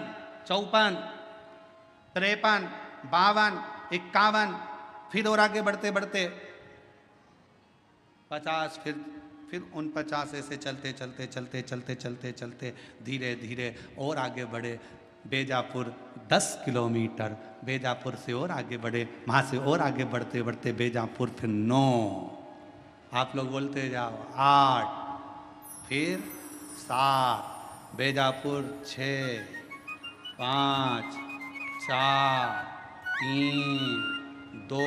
54, 53, 52, 51, फिर और आगे बढ़ते बढ़ते 50, फिर 49, ऐसे चलते चलते चलते चलते चलते चलते धीरे धीरे और आगे बढ़े। बेजापुर 10 किलोमीटर, बेजापुर से और आगे बढ़े, वहाँ से और आगे बढ़ते बढ़ते बेजापुर फिर 9, आप लोग बोलते जाओ 8, फिर 7, बेजापुर 6, 5, 4, 3, 2,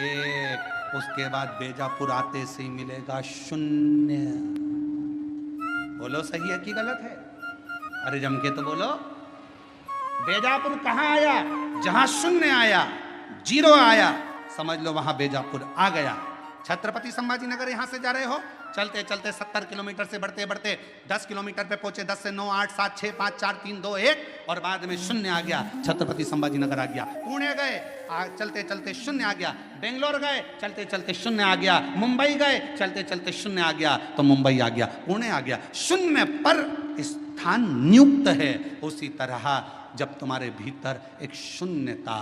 1। उसके बाद बेजापुर आते से ही मिलेगा शून्य। बोलो सही है कि गलत है? अरे जम के तो बोलो। बेजापुर कहाँ आया? जहां शून्य आया, जीरो आया, समझ लो वहां बेजापुर आ गया। छत्रपति संभाजी नगर यहां से जा रहे हो, चलते चलते 70 किलोमीटर से बढ़ते बढ़ते 10 किलोमीटर पे पहुंचे। 10 से 9, 8, 7, 6, 5, 4, 3, 2, 1 और बाद में शून्य आ गया। छत्रपति संभाजी नगर आ गया। पुणे गए, चलते चलते शून्य आ गया। बेंगलोर गए, चलते चलते शून्य आ गया। मुंबई गए, चलते चलते शून्य आ गया, तो मुंबई आ गया, पुणे आ गया। शून्य पर स्थान नियुक्त है। उसी तरह जब तुम्हारे भीतर एक शून्यता,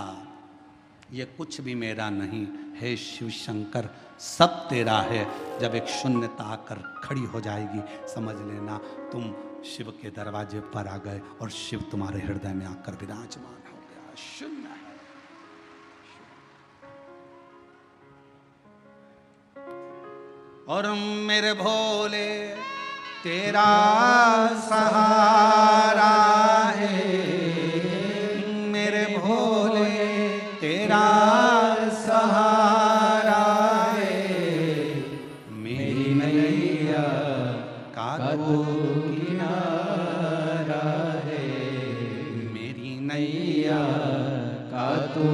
ये कुछ भी मेरा नहीं है शिव शंकर सब तेरा है, जब एक शून्यता आकर खड़ी हो जाएगी, समझ लेना तुम शिव के दरवाजे पर आ गए और शिव तुम्हारे हृदय में आकर विराजमान हो गया। शून्य है। और मेरे भोले तेरा सहारा है, मेरे भोले तेरा सहारा है, मेरी नैया का तो किनारा है, मेरी नैया का तो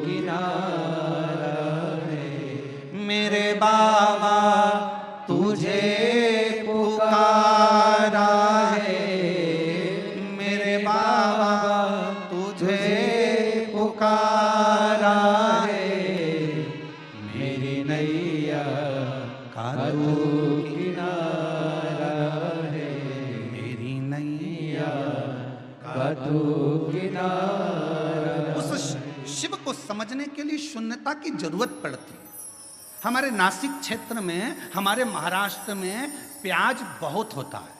किनारा है। मेरे बाबा तुझे पुकारा है, मेरे बाबा तुझे पुकारा है, मेरी नैया का तू समझने के लिए शून्यता की जरूरत पड़ती है। हमारे नासिक क्षेत्र में, हमारे महाराष्ट्र में प्याज बहुत होता है।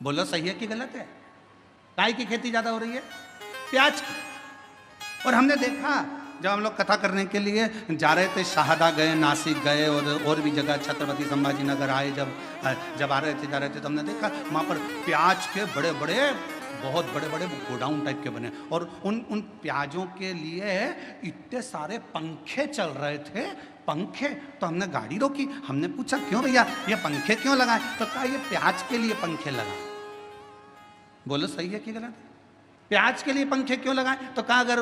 बोलो सही है कि गलत है? काय की खेती ज्यादा हो रही है? प्याज की। और हमने देखा जब हम लोग कथा करने के लिए जा रहे थे, शाहदा गए, नासिक गए और भी जगह, छत्रपति संभाजी नगर आए, जब आ रहे थे, जा रहे थे, तो हमने देखा वहाँ पर प्याज के बड़े बड़े, बहुत बड़े बड़े गोडाउन टाइप के बने, और उन प्याजों के लिए इतने सारे पंखे चल रहे थे। पंखे, तो हमने गाड़ी रोकी, हमने पूछा क्यों भैया ये पंखे क्यों लगाए? तो कहा ये प्याज के लिए पंखे लगाए। बोलो सही है कि गलत है? प्याज के लिए पंखे क्यों लगाए? तो कहा अगर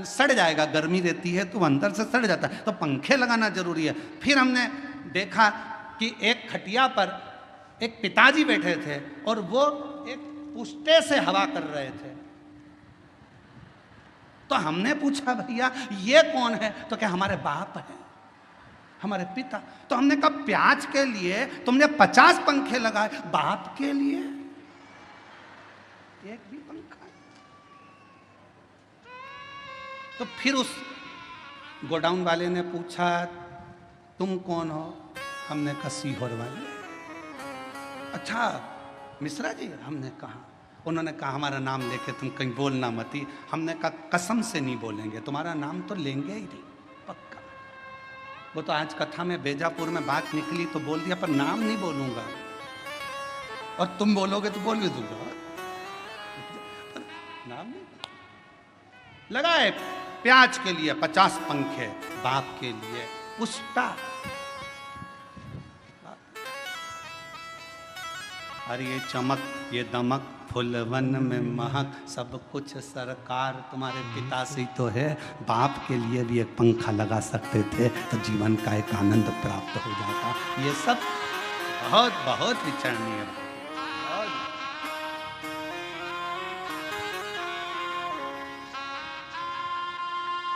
सड़ जाएगा, गर्मी रहती है तो अंदर से सड़ जाता है, तो पंखे लगाना जरूरी है। फिर हमने देखा कि एक खटिया पर एक पिताजी बैठे थे और वो एक पुष्टे से हवा कर रहे थे। तो हमने पूछा भैया ये कौन है? तो क्या हमारे बाप है, हमारे पिता। तो हमने कहा प्याज के लिए तुमने 50 पंखे लगाए, बाप के लिए एक भी पंखा? तो फिर उस गोडाउन वाले ने पूछा तुम कौन हो? हमने कहा सीहोर वाले। अच्छा मिश्रा जी? हमने कहा। उन्होंने कहा हमारा नाम लेके तुम कहीं बोलना मती। हमने कहा कसम से नहीं बोलेंगे, तुम्हारा नाम तो लेंगे ही नहीं, पक्का। वो तो आज कथा में बेजापुर में बात निकली तो बोल दिया, पर नाम नहीं बोलूंगा, और तुम बोलोगे तो बोल भी दूंगा, पर नाम नहीं। लगाए प्याज के लिए 50 पंखे, बाप के लिए पुष्टा। अरे ये चमक, ये दमक, फुलवन में महक, सब कुछ सरकार तुम्हारे पिता से ही तो है। बाप के लिए भी एक पंखा लगा सकते थे तो जीवन का एक आनंद प्राप्त हो जाता। ये सब बहुत बहुत विचारणीय है।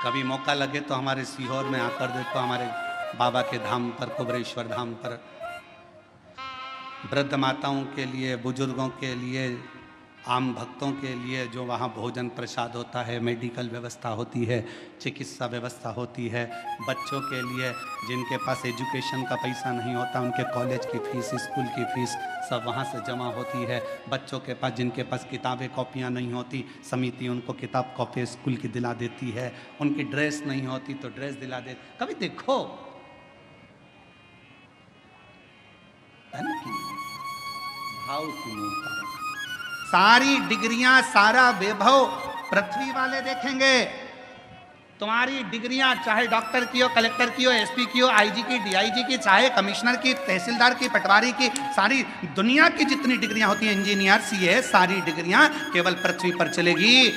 कभी मौका लगे तो हमारे सीहोर में आकर देखो, हमारे बाबा के धाम पर, कुबरेश्वर धाम पर, वृद्ध माताओं के लिए, बुजुर्गों के लिए, आम भक्तों के लिए जो वहाँ भोजन प्रसाद होता है, मेडिकल व्यवस्था होती है, चिकित्सा व्यवस्था होती है, बच्चों के लिए जिनके पास एजुकेशन का पैसा नहीं होता, उनके कॉलेज की फीस, स्कूल की फीस सब वहाँ से जमा होती है। बच्चों के पास, जिनके पास किताबें कॉपियाँ नहीं होती, समिति उनको किताब कॉपी स्कूल की दिला देती है। उनकी ड्रेस नहीं होती तो ड्रेस दिला दे। कभी देखो भाव की मूर्ता, सारी डिग्रियां, सारा वैभव पृथ्वी वाले देखेंगे। तुम्हारी डिग्रियां चाहे डॉक्टर की हो, कलेक्टर की हो, एसपी की हो, आईजी की, डीआईजी की, चाहे कमिश्नर की, तहसीलदार की, पटवारी की, सारी दुनिया की जितनी डिग्रियां होती हैं, इंजीनियर, सीए, सारी डिग्रियां केवल पृथ्वी पर चलेगी।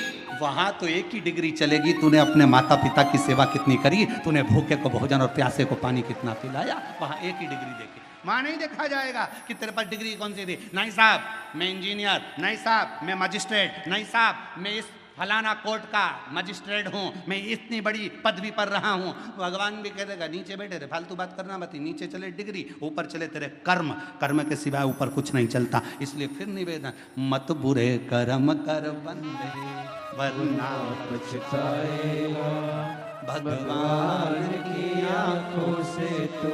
वहां तो एक ही डिग्री चलेगी, तूने अपने माता पिता की सेवा कितनी करी, तूने भूखे को भोजन और प्यासे को पानी कितना पिलाया, वहां एक ही डिग्री देखी। वहां नहीं देखा जाएगा कि तेरे पास डिग्री कौन सी थी। नहीं साहब मैं इंजीनियर, नहीं साहब मैं मजिस्ट्रेट, नहीं साहब मैं इस फलाना कोर्ट का मजिस्ट्रेट हूँ, मैं इतनी बड़ी पदवी पर रहा हूँ। भगवान भी कह देगा नीचे बैठे रे, फालतू बात करना मत, नीचे चले डिग्री, ऊपर चले तेरे कर्म, कर्म के सिवाय ऊपर कुछ नहीं चलता। इसलिए फिर निवेदन, मत बुरे कर्म कर बंदे वरना पछताएगा, भगवान की आंखों से तू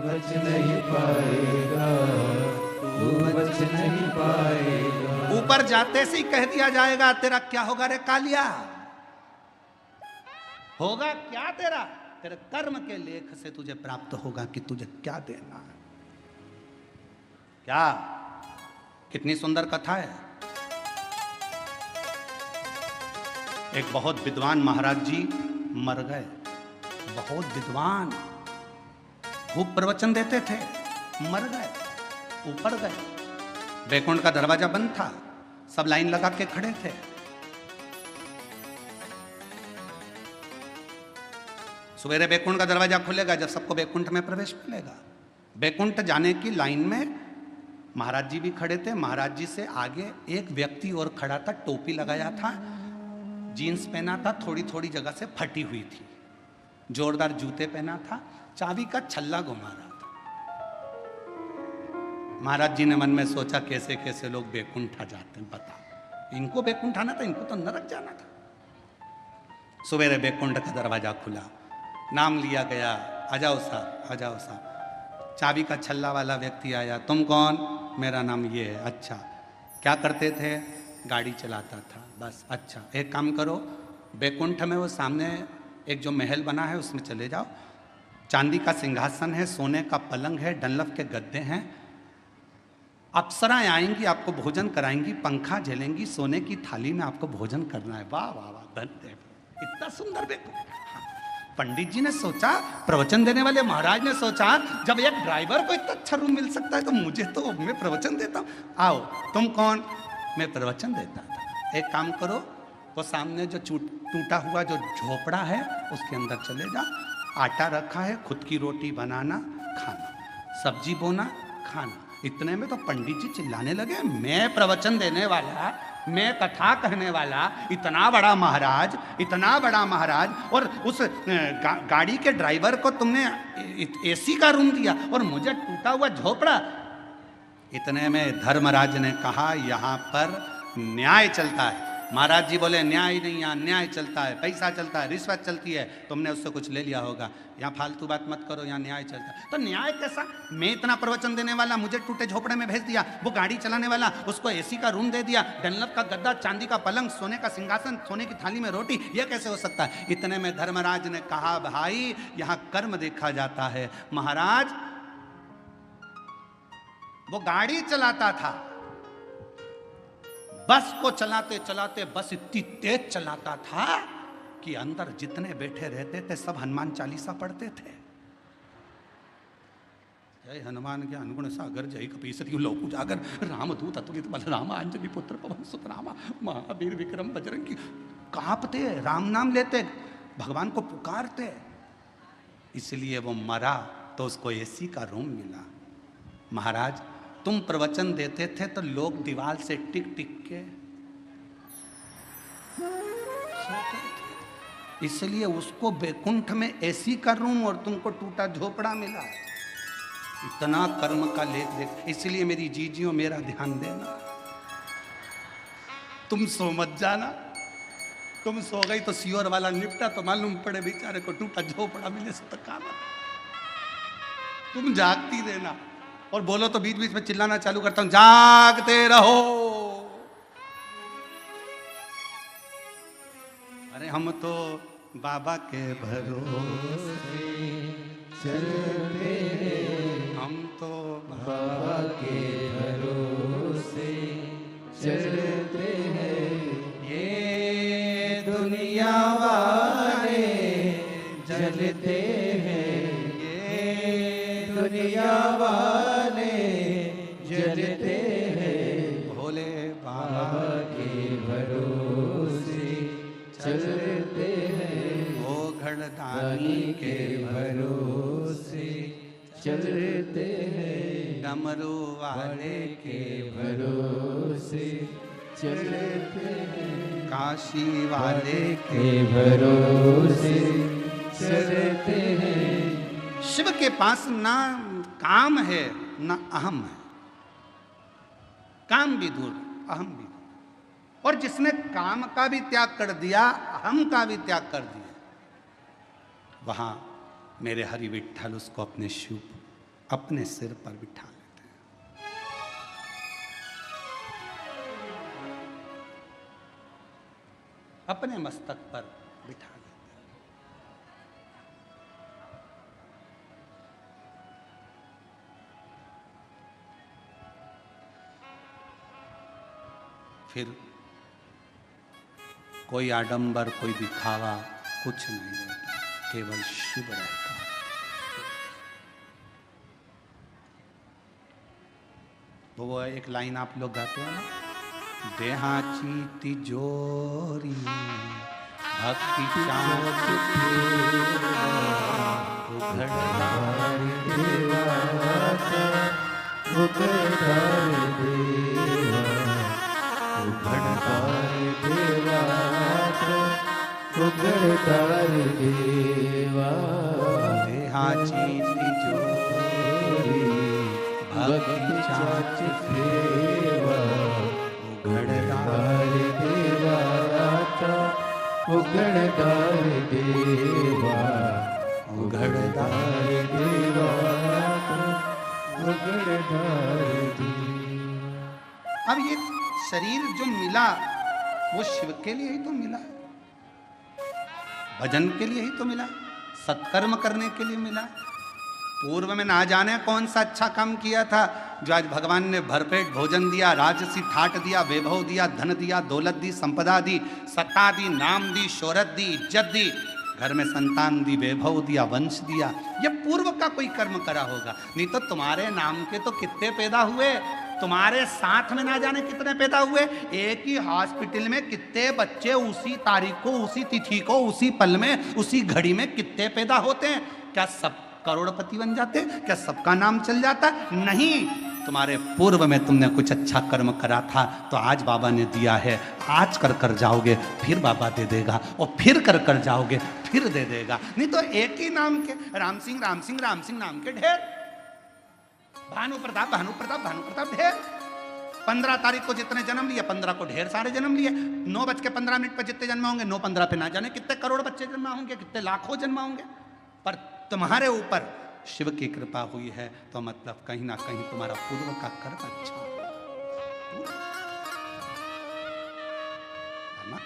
बच नहीं पाएगा, तू बच नहीं पाएगा। ऊपर जाते से ही कह दिया जाएगा तेरा क्या होगा रे कालिया, होगा क्या तेरा, तेरे कर्म के लेख से तुझे प्राप्त होगा कि तुझे क्या देना है। क्या कितनी सुंदर कथा है। एक बहुत विद्वान महाराज जी मर गए, बहुत विद्वान, खूब प्रवचन देते थे, मर गए, ऊपर गए। बैकुंठ का दरवाजा बंद था, सब लाइन लगा के खड़े थे। सवेरे बैकुंठ का दरवाजा खुलेगा जब सबको बैकुंठ में प्रवेश मिलेगा। बैकुंठ जाने की लाइन में महाराज जी भी खड़े थे। महाराज जी से आगे एक व्यक्ति और खड़ा था, टोपी लगाया था, जीन्स पहना था, थोड़ी थोड़ी जगह से फटी हुई थी, जोरदार जूते पहना था, चाबी का छल्ला घुमा रहा था। महाराज जी ने मन में सोचा कैसे कैसे लोग बैकुंठ जाते हैं, बता, इनको बैकुंठ आना था, इनको तो नरक जाना था। सवेरे बैकुंठ का दरवाजा खुला, नाम लिया गया, आ जाओ साहब, आ जाओ साहब। चाबी का छल्ला वाला व्यक्ति आया, तुम कौन? मेरा नाम ये है। अच्छा, क्या करते थे? गाड़ी चलाता था, बस। अच्छा, एक काम करो, बैकुंठ में वो सामने एक जो महल बना है उसमें चले जाओ, चांदी का सिंहासन है, सोने का पलंग है, डनलप के गद्दे हैं, अप्सराएं आएंगी, आपको भोजन कराएंगी, पंखा झेलेंगी, सोने की थाली में आपको भोजन करना है। वाह वाह वाह, धन्य, इतना सुंदर बैकुंठ। पंडित जी ने सोचा, प्रवचन देने वाले महाराज ने सोचा, जब एक ड्राइवर को इतना अच्छा रूम मिल सकता है तो मुझे तो, मैं प्रवचन देता हूँ। आओ, तुम कौन? मैं प्रवचन देता था। एक काम करो, वो सामने जो टूटा हुआ जो झोपड़ा है उसके अंदर चले जा, आटा रखा है, खुद की रोटी बनाना, खाना, सब्जी बोना, खाना। इतने में तो पंडित जी चिल्लाने लगे, मैं प्रवचन देने वाला, मैं कथा कहने वाला, इतना बड़ा महाराज, इतना बड़ा महाराज, और उस गाड़ी के ड्राइवर को तुमने एसी का रूम दिया और मुझे टूटा हुआ झोपड़ा। इतने में धर्मराज ने कहा, यहाँ पर न्याय चलता है। महाराज जी बोले, न्याय नहीं, यहाँ न्याय चलता है, पैसा चलता है, रिश्वत चलती है, तुमने उससे कुछ ले लिया होगा, यहाँ फालतू बात मत करो, यहाँ न्याय चलता है। तो न्याय कैसा? मैं इतना प्रवचन देने वाला, मुझे टूटे झोपड़े में भेज दिया, वो गाड़ी चलाने वाला, उसको एसी का रूम दे दिया, डनलप का गद्दा, चांदी का पलंग, सोने का सिंहासन, सोने की थाली में रोटी, यह कैसे हो सकता है? इतने में धर्मराज ने कहा, भाई यहाँ कर्म देखा जाता है। महाराज वो गाड़ी चलाता था, बस को चलाते चलाते बस इतनी तेज चलाता था कि अंदर जितने बैठे रहते थे सब हनुमान चालीसा पढ़ते थे। जय हनुमान के अनुगुण सागर, जय कपीसती लोक उजागर, रामदूत अतुलित बल रामा, अंजनी पुत्र पवन सुत रामा, महावीर विक्रम बजरंगी। कांपते, राम नाम लेते, भगवान को पुकारते। इसलिए वो मरा तो उसको एसी का रूम मिला। महाराज तुम प्रवचन देते थे तो लोग दीवार से टिक टिक के सोते थे, इसलिए उसको बैकुंठ में एसी का रूम और तुमको टूटा झोपड़ा मिला। इतना कर्म का लेख देख। इसलिए मेरी जीजियों, मेरा ध्यान देना, तुम सो मत जाना। तुम सो गई तो सियोर वाला निपटा तो मालूम पड़े बेचारे को टूटा झोपड़ा मिले से तो काम। तुम जागती रहना, और बोलो तो बीच बीच में चिल्लाना चालू करता हूं, जागते रहो। अरे हम तो बाबा के भरोसे चलते हैं, हम तो बाबा के भरोसे चलते हैं। ये दुनिया वाले जलते हैं, ये दुनिया वाले जलते हैं। भोले बाबा बाबा के भरोसे चलते हैं, ओ घड़दानी दानी के भरोसे चलते हैं। डमरू वाले के भरोसे चलते हैं, काशी वाले के भरोसे चलते हैं। शिव के पास ना काम है ना अहम है। काम भी दूर, अहम भी दूर। और जिसने काम का भी त्याग कर दिया, अहम का भी त्याग कर दिया, वहां मेरे हरि विठ्ठल उसको अपने शिव अपने सिर पर बिठा लेते हैं। अपने मस्तक पर बिठा लेते हैं। फिर कोई आडंबर, कोई दिखावा कुछ नहीं रहता, केवल शिव रहता है। वो एक लाइन आप लोग गाते हो ना, देहाची तिजोरी भक्ति चाँच उघड़दार देवा, उघड़दार देवा, उघड़दार देवा, उघड़दार देवा। देहाची तिजोरी भक्ति चाँच देवा, उघड़दार देवा, उघड़दार देवा, उघड़दार देवा, उघड़दार देवा। अब ये शरीर जो मिला वो शिव के लिए ही तो मिला, भजन के लिए ही तो मिला, सत्कर्म करने के लिए मिला। पूर्व में ना जाने कौन सा अच्छा काम किया था जो आज भगवान ने भरपेट भोजन दिया, राजसी ठाट दिया, वैभव दिया, धन दिया, दौलत दी, संपदा दी, सत्ता दी, नाम दी, शोहरत दी, इज्जत दी, घर में संतान दी, वैभव दिया, वंश दिया। ये पूर्व का कोई कर्म करा होगा, नहीं तो तुम्हारे नाम के तो कितने पैदा हुए, तुम्हारे साथ में ना जाने कितने पैदा हुए। एक ही हॉस्पिटल में कितने बच्चे उसी तारीख को, उसी तिथि को, उसी पल में, उसी घड़ी में कितने पैदा होते हैं। क्या सब करोड़पति बन जाते? क्या सबका नाम चल जाता? नहीं, तुम्हारे पूर्व में तुमने कुछ अच्छा कर्म करा था तो आज बाबा ने दिया है, आज कर कर जाओगे फिर बाबा दे देगा, और फिर कर कर जाओगे फिर दे देगा। नहीं तो एक ही नाम के राम सिंह राम सिंह राम सिंह नाम के ढेर, भानु प्रताप भानु प्रताप भानु प्रताप ढेर। 15 तारीख को जितने जन्म लिए 15 को ढेर सारे जन्म लिए। 9:15 पर जितने जन्म होंगे 9:15 पे ना जाने कितने करोड़ बच्चे जन्म होंगे, कितने लाखों जन्म होंगे। पर तुम्हारे ऊपर शिव की कृपा हुई है तो मतलब कहीं ना कहीं तुम्हारा पूर्व का कर्म अच्छा है।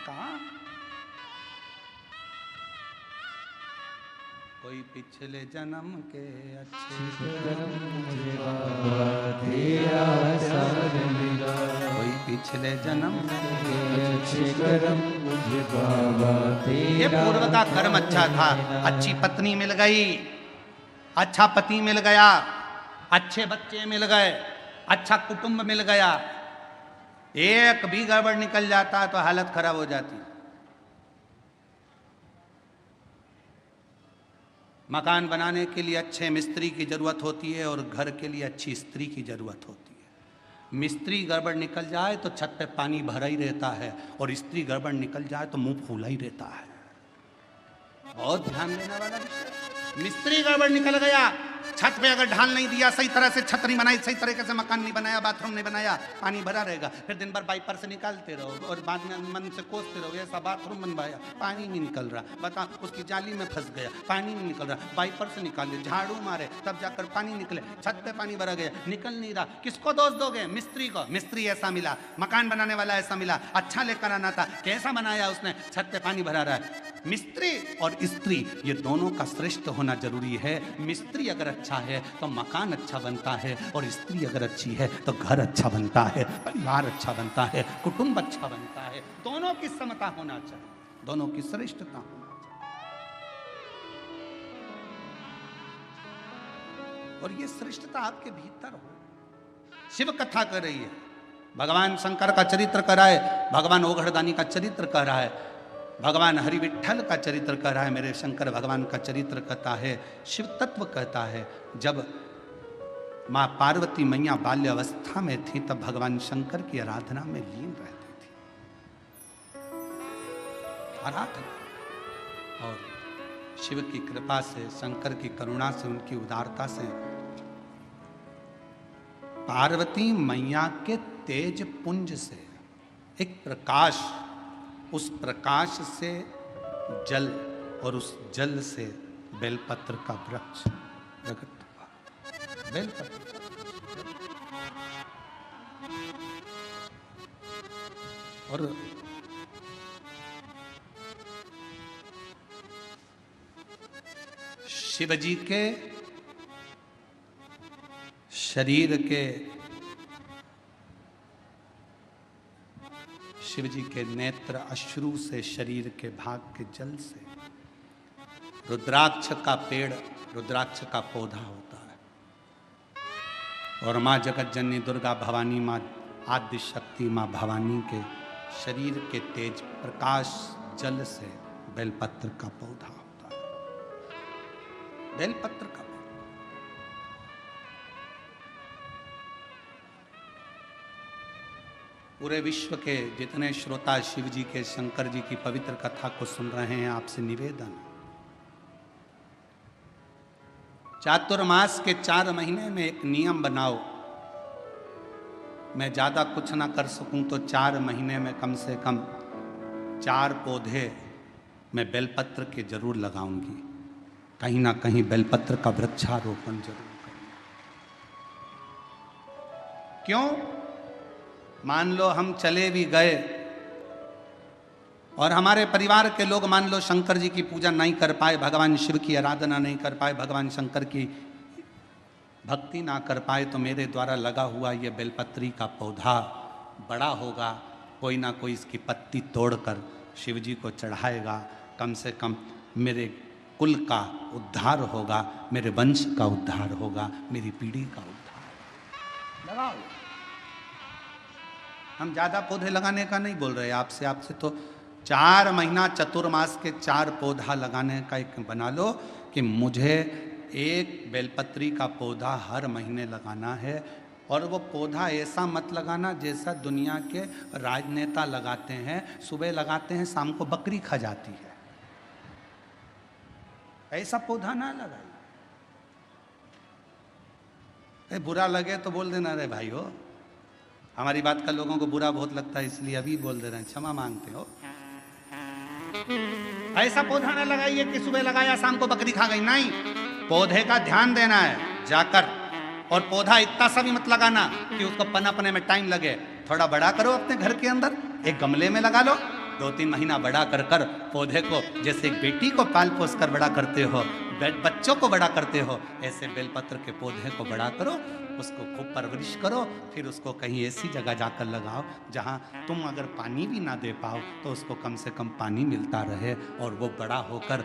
कहा कोई पिछले जन्म के अच्छे कोई पिछले जन्म के अच्छे कर्म मुझे बाबा तेरा। ये पूर्व का कर्म अच्छा था, अच्छी पत्नी मिल गई, अच्छा पति मिल गया, अच्छे बच्चे मिल गए, अच्छा कुटुंब मिल गया। एक भी गड़बड़ निकल जाता तो हालत खराब हो जाती। मकान बनाने के लिए अच्छे मिस्त्री की जरूरत होती है और घर के लिए अच्छी स्त्री की जरूरत होती है। मिस्त्री गड़बड़ निकल जाए तो छत पे पानी भरा ही रहता है और स्त्री गड़बड़ निकल जाए तो मुंह फूला ही रहता है। बहुत ध्यान देने वाला विषय। मिस्त्री गड़बड़ निकल गया, छत पे अगर ढाल नहीं दिया, सही तरह से छत नहीं बनाई, सही तरीके से मकान नहीं बनाया, बाथरूम नहीं बनाया, पानी भरा रहेगा। फिर दिन भर वाइपर से निकालते रहो और बाद में मन से कोसते रहो, ऐसा बाथरूम बनवाया, पानी नहीं निकल रहा, बता उसकी जाली में फंस गया, पानी नहीं निकल रहा, वाइपर से निकाले, झाड़ू मारे तब जाकर पानी निकले, छत पे पानी भरा गया, निकल नहीं रहा। किसको दोष दोगे? मिस्त्री को। मिस्त्री ऐसा मिला, मकान बनाने वाला ऐसा मिला, अच्छा लेकर आना था, कैसा बनाया उसने, छत पे पानी भरा रहा है। मिस्त्री और स्त्री ये दोनों का श्रेष्ठ होना जरूरी है। मिस्त्री अगर अच्छा है तो मकान अच्छा बनता है, और स्त्री अगर अच्छी है तो घर अच्छा बनता है, परिवार अच्छा बनता है, कुटुंब अच्छा बनता है। दोनों की समता होना चाहिए, दोनों की श्रेष्ठता होना चाहिए, और ये श्रेष्ठता आपके भीतर हो। शिव कथा कर रही है, भगवान शंकर का चरित्र कर रहा है, भगवान ओघड़दानी का चरित्र कर रहा है, भगवान हरि विठ्ठल का चरित्र कर रहा है, मेरे शंकर भगवान का चरित्र कहता है, शिव तत्व कहता है। जब माँ पार्वती मैया बाल्य अवस्था में थी तब भगवान शंकर की आराधना में लीन रहती थी, आराधना। और शिव की कृपा से, शंकर की करुणा से, उनकी उदारता से पार्वती मैया के तेज पुंज से एक प्रकाश, उस प्रकाश से जल, और उस जल से बेलपत्र का वृक्ष प्रकट हुआ। बेलपत्र और शिवजी के शरीर के, शिव जी के नेत्र अश्रु से, शरीर के भाग के जल से, रुद्राक्ष का पेड़, रुद्राक्ष का पौधा होता है। और माँ जगत जननी दुर्गा भवानी, माँ आद्य शक्ति, माँ भवानी के शरीर के तेज प्रकाश जल से बेलपत्र का पौधा होता है। बेलपत्र का पूरे विश्व के जितने श्रोता शिव जी के, शंकर जी की पवित्र कथा को सुन रहे हैं, आपसे निवेदन, चातुर्मास के 4 महीने में एक नियम बनाओ। मैं ज्यादा कुछ ना कर सकूं तो 4 महीने में कम से कम 4 पौधे मैं बेलपत्र के जरूर लगाऊंगी, कहीं ना कहीं बेलपत्र का वृक्षारोपण जरूर करूंगी। क्यों? मान लो हम चले भी गए और हमारे परिवार के लोग मान लो शंकर जी की पूजा नहीं कर पाए, भगवान शिव की आराधना नहीं कर पाए, भगवान शंकर की भक्ति ना कर पाए, तो मेरे द्वारा लगा हुआ ये बेलपत्री का पौधा बड़ा होगा, कोई ना कोई इसकी पत्ती तोड़कर शिव जी को चढ़ाएगा, कम से कम मेरे कुल का उद्धार होगा, मेरे वंश का उद्धार होगा, मेरी पीढ़ी का उद्धार। लगाओ। हम ज़्यादा पौधे लगाने का नहीं बोल रहे आपसे, आपसे तो 4 महीना चतुर्मास के 4 पौधा लगाने का एक बना लो कि मुझे एक बेलपत्री का पौधा हर महीने लगाना है। और वो पौधा ऐसा मत लगाना जैसा दुनिया के राजनेता लगाते हैं, सुबह लगाते हैं शाम को बकरी खा जाती है, ऐसा पौधा ना लगाइए। बुरा लगे तो बोल देना, रे भाई हो, हमारी बात का लोगों को बुरा बहुत लगता है इसलिए अभी बोल दे रहे हैं, क्षमा मांगते हो। ऐसा पौधा ना लगाइए कि सुबह लगाया शाम को बकरी खा गई, नहीं, पौधे का ध्यान देना है जाकर। और पौधा इतना सा भी मत लगाना कि उसको पनपने में टाइम लगे, थोड़ा बड़ा करो अपने घर के अंदर, एक गमले में लगा लो, 2-3 महीना बड़ा कर कर पौधे को, जैसे एक बेटी को पाल पोस कर बड़ा करते हो, बच्चों को बड़ा करते हो, ऐसे बेलपत्र के पौधे को बड़ा करो, उसको खूब परवरिश करो, फिर उसको कहीं ऐसी जगह जाकर लगाओ जहाँ तुम अगर पानी भी ना दे पाओ तो उसको कम से कम पानी मिलता रहे और वो बड़ा होकर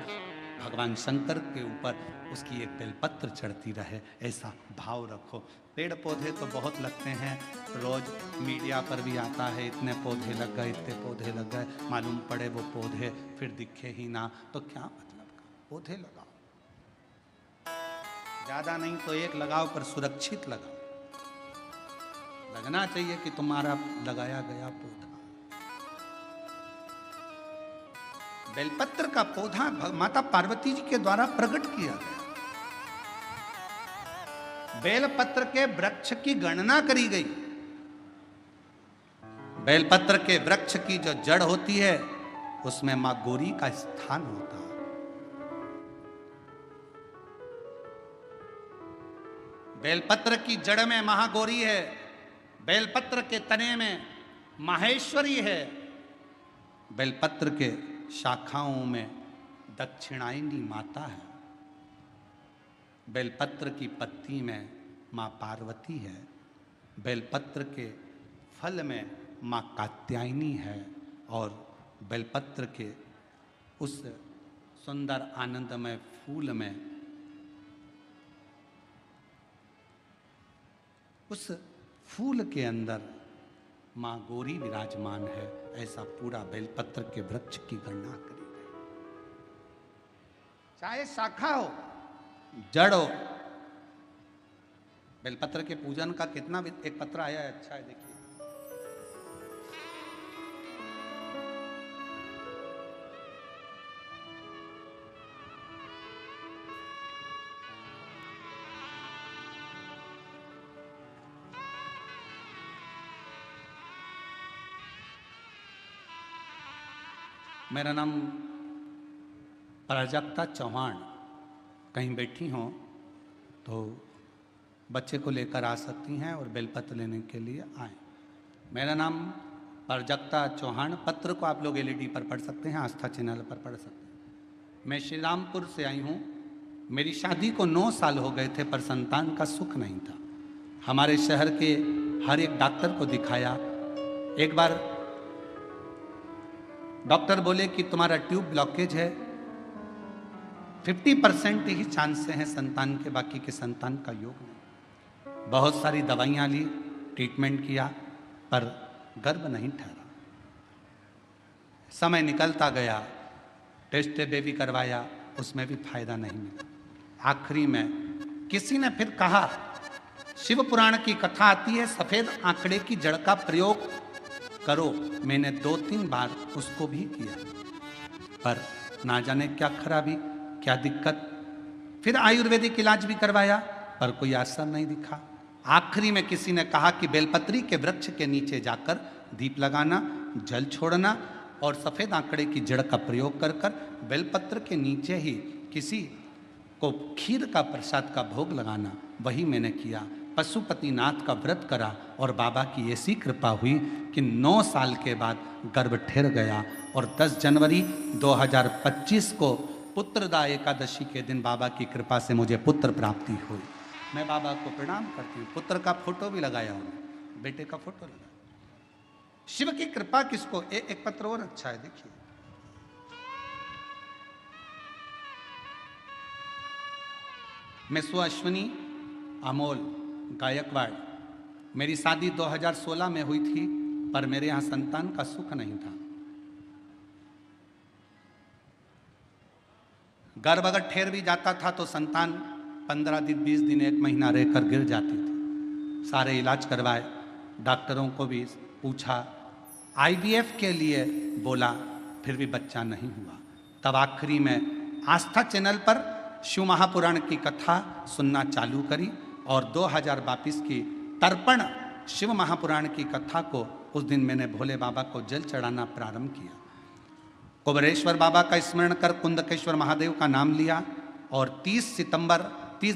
भगवान शंकर के ऊपर उसकी एक बेलपत्र चढ़ती रहे, ऐसा भाव रखो। पेड़ पौधे तो बहुत लगते हैं, रोज मीडिया पर भी आता है इतने पौधे लग गए, इतने पौधे लग गए, मालूम पड़े वो पौधे फिर दिखे ही ना, तो क्या मतलब का? पौधे लगाओ, ज़्यादा नहीं तो एक लगाओ पर सुरक्षित लगाओ, लगना चाहिए कि तुम्हारा लगाया गया पौधा। बेलपत्र का पौधा माता पार्वती जी के द्वारा प्रकट किया गया। बेलपत्र के वृक्ष की गणना करी गई। बेलपत्र के वृक्ष की जो जड़ होती है उसमें मां गौरी का स्थान होता है। बेलपत्र की जड़ में महागौरी है, बेलपत्र के तने में माहेश्वरी है, बेलपत्र के शाखाओं में दक्षिणायनी माता है, बेलपत्र की पत्ती में माँ पार्वती है, बेलपत्र के फल में माँ कात्यायनी है, और बेलपत्र के उस सुंदर आनंदमय फूल में, उस फूल के अंदर माँ गौरी विराजमान है। ऐसा पूरा बेलपत्र के वृक्ष की गणना करी गई। चाहे शाखा हो जड़ हो, बेलपत्र के पूजन का कितना भी एक पत्र आया है, अच्छा है, देखिए। मेरा नाम प्राजक्ता चौहान, कहीं बैठी हों तो बच्चे को लेकर आ सकती हैं और बेलपत्र लेने के लिए आएँ। मेरा नाम प्राजक्ता चौहान, पत्र को आप लोग एलईडी पर पढ़ सकते हैं, आस्था चैनल पर पढ़ सकते हैं। मैं श्री रामपुर से आई हूँ। मेरी शादी को 9 साल हो गए थे पर संतान का सुख नहीं था। हमारे शहर के हर एक डॉक्टर को दिखाया। एक बार डॉक्टर बोले कि तुम्हारा ट्यूब ब्लॉकेज है, 50% ही चांस हैं संतान के, बाकी के संतान का योग नहीं। बहुत सारी दवाइयाँ ली, ट्रीटमेंट किया, पर गर्भ नहीं ठहरा। समय निकलता गया, टेस्ट बेबी करवाया, उसमें भी फायदा नहीं मिला। आखिरी में किसी ने फिर कहा, शिव पुराण की कथा आती है, सफेद आंकड़े की जड़ का प्रयोग करो। मैंने 2-3 बार उसको भी किया, पर ना जाने क्या खराबी, क्या दिक्कत। फिर आयुर्वेदिक इलाज भी करवाया, पर कोई असर नहीं दिखा। आखिरी में किसी ने कहा कि बेलपत्री के वृक्ष के नीचे जाकर दीप लगाना, जल छोड़ना, और सफ़ेद आंकड़े की जड़ का प्रयोग कर कर बेलपत्र के नीचे ही किसी को खीर का प्रसाद का भोग लगाना, वही मैंने किया। पशुपतिनाथ का व्रत करा और बाबा की ऐसी कृपा हुई कि 9 साल के बाद गर्भ ठहर गया और 10 जनवरी 2025 को पुत्रदा एकादशी के दिन बाबा की कृपा से मुझे पुत्र प्राप्ति हुई। मैं बाबा को प्रणाम करती हूँ। पुत्र का फोटो भी लगाया हूँ, बेटे का फोटो लगाया। शिव की कृपा किसको। एक पत्र और अच्छा है, देखिए। मैं अश्विनी अमोल गायकवाड़, मेरी शादी 2016 में हुई थी, पर मेरे यहां संतान का सुख नहीं था। गर्भ अगर ठहर भी जाता था तो संतान 15 दिन 20 दिन 1 महीना रहकर गिर जाती थी। सारे इलाज करवाए, डॉक्टरों को भी पूछा, IVF के लिए बोला, फिर भी बच्चा नहीं हुआ। तब आखिरी में आस्था चैनल पर शिव महापुराण की कथा सुनना चालू करी और 2022 की तर्पण शिव महापुराण की कथा को उस दिन मैंने भोले बाबा को जल चढ़ाना प्रारंभ किया। कुबेरेश्वर बाबा का स्मरण कर कुंदकेश्वर महादेव का नाम लिया और 30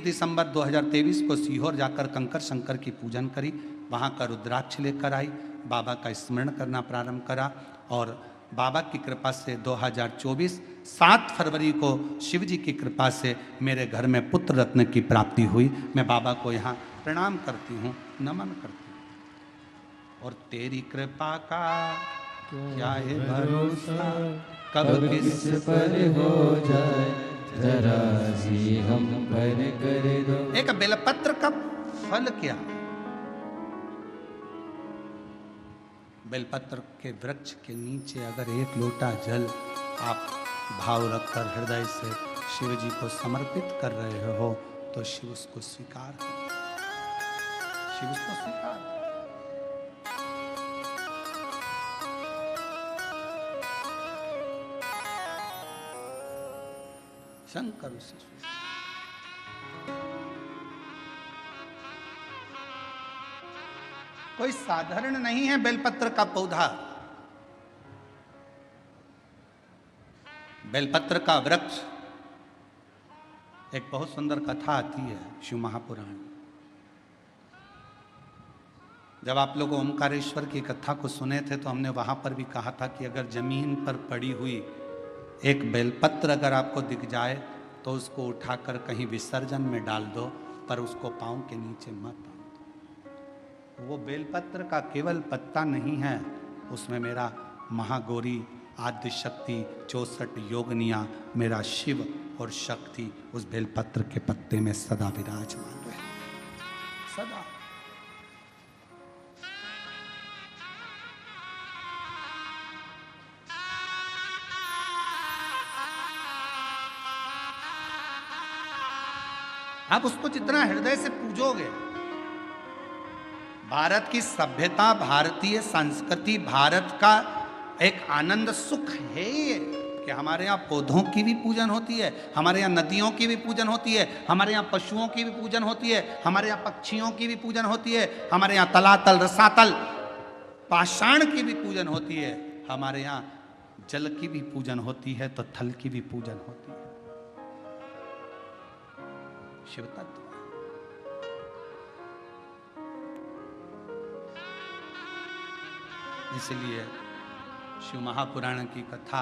दिसंबर 2023 को सीहोर जाकर कंकर शंकर की पूजन करी। वहाँ का रुद्राक्ष लेकर आई, बाबा का स्मरण करना प्रारंभ करा और बाबा की कृपा से 2024 7 फरवरी को शिव जी की कृपा से मेरे घर में पुत्र रत्न की प्राप्ति हुई। मैं बाबा को यहाँ प्रणाम करती हूँ, नमन करती हूँ। और तेरी कृपा का क्या है भरोसा, कब किस पर हो जाए, जरा सी हम पर कर दो। एक बेलपत्र का फल क्या। बेलपत्र के वृक्ष के नीचे अगर 1 लोटा जल आप भाव रखकर हृदय से शिव जी को समर्पित कर रहे हो तो शिव उसको स्वीकार कर, शिव उसको स्वीकार। शंकर उसे कोई साधारण नहीं है बेलपत्र का पौधा। बेलपत्र का वृक्ष, एक बहुत सुंदर कथा आती है शिव महापुराण। जब आप लोग ओमकारेश्वर की कथा को सुने थे तो हमने वहां पर भी कहा था कि अगर जमीन पर पड़ी हुई एक बेलपत्र अगर आपको दिख जाए तो उसको उठाकर कहीं विसर्जन में डाल दो, पर उसको पांव के नीचे मत बांध दो। वो बेलपत्र का केवल पत्ता नहीं है, उसमें मेरा महागौरी आद्य शक्ति 64 योगनिया, मेरा शिव और शक्ति उस बेलपत्र के पत्ते में सदा विराजमान रहे, सदा। आप उसको जितना हृदय से पूजोगे, भारत की सभ्यता, भारतीय संस्कृति, भारत का एक आनंद सुख है ये कि हमारे यहाँ पौधों की भी पूजन होती है, हमारे यहाँ नदियों की भी पूजन होती है, हमारे यहाँ पशुओं की भी पूजन होती है, हमारे यहाँ पक्षियों की भी पूजन होती है, हमारे यहाँ तलातल, रसातल, पाषाण की भी पूजन होती है, हमारे यहाँ जल की भी पूजन होती है तो थल की भी पूजन होती है। शिव तत्व। इसलिए शिव महापुराण की कथा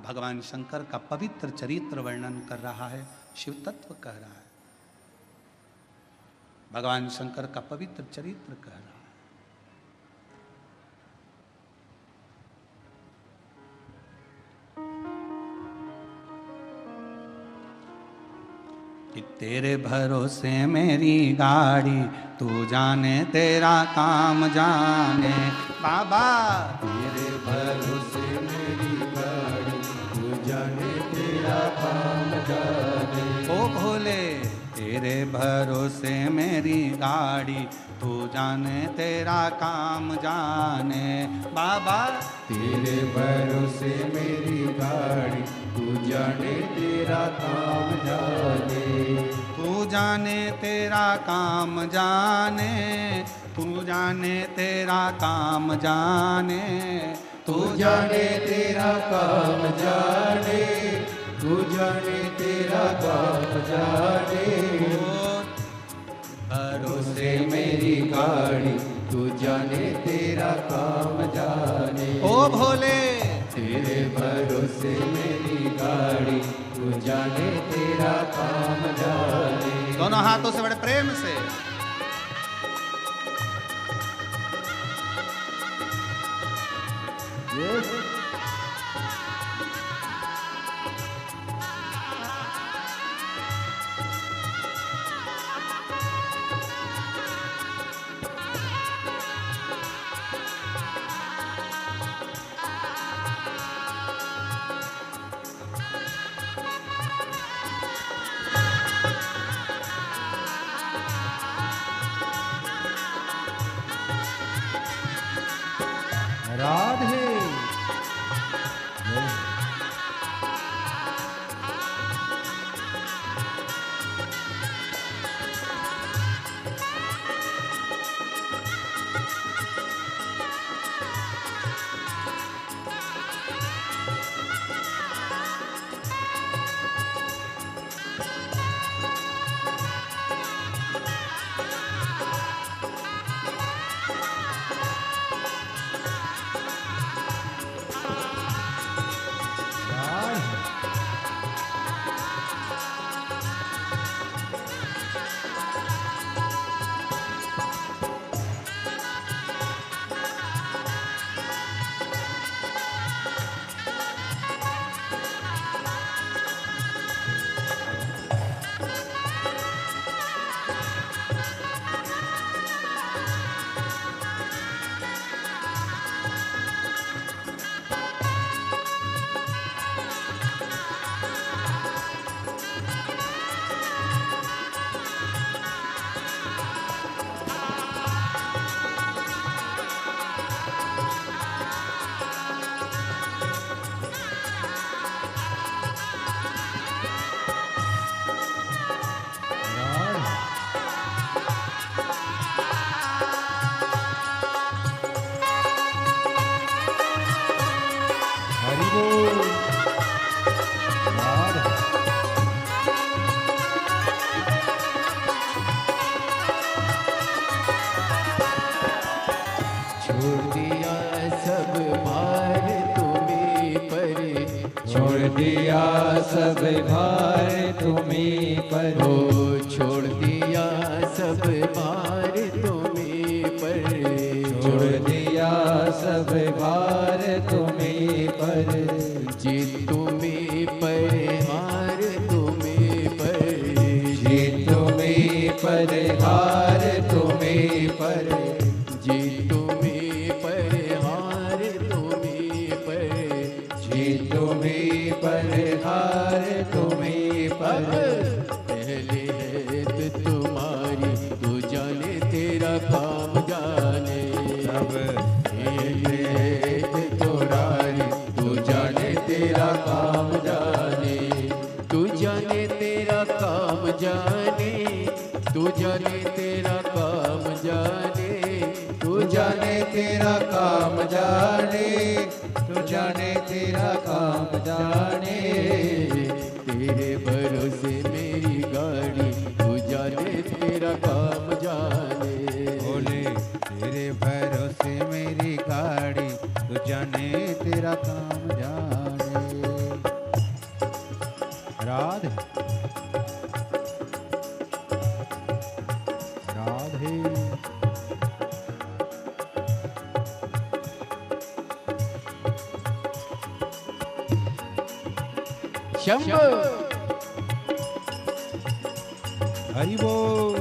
भगवान शंकर का पवित्र चरित्र वर्णन कर रहा है, शिव तत्व कह रहा है, भगवान शंकर का पवित्र चरित्र कह रहा है। कि तेरे भरोसे मेरी गाड़ी, तू जाने तेरा काम जाने बाबा। तेरे भरोसे मेरी गाड़ी, तू जाने तेरा काम जाने। ओ भोले तेरे भरोसे मेरी गाड़ी, तू जाने तेरा काम जाने बाबा। तेरे भरोसे मेरी गाड़ी, तू जाने तेरा काम जाने। तू जाने तेरा काम जाने, तू जाने तेरा काम जाने तू जाने तेरा काम जाने, तू जाने तेरा काम जाने। भरोसे मेरी गाड़ी, तू जाने तेरा काम जाने। ओ भोले तेरे भरोसे मेरी गाड़ी, तू जाने तेरा काम जाने। दोनों हाथों से बड़े प्रेम से। राधे दिया सब भार तुम्हीं पर, हो छोड़ दिया सब भार तुम्हीं पर, छोड़ दिया सब भार तुम्हीं पर, जीत तुम्हीं पर हार तुम्हीं पर, जीत तुम्हीं पर हार तुम्हीं पर, जीत तुम्हीं पर हार तुम्हीं पर, जीत तुम्हीं पर हार तुम्हीं पर। पहले है तुम्हारी, तू जाने तेरा काम जाने, अब पहले है तुम्हारी, तू जाने तेरा काम जाने, तू जाने तेरा काम जाने, तू जाने तेरा काम जाने, तू जाने तेरा काम जाने, तू जाने तेरा काम जाने। तेरे भरोसे मेरी गाड़ी, तू जाने तेरा काम जाने। बोले तेरे भरोसे मेरी गाड़ी, तू जाने तेरा काम जाने। राधे राधे शंभो हरि बोल।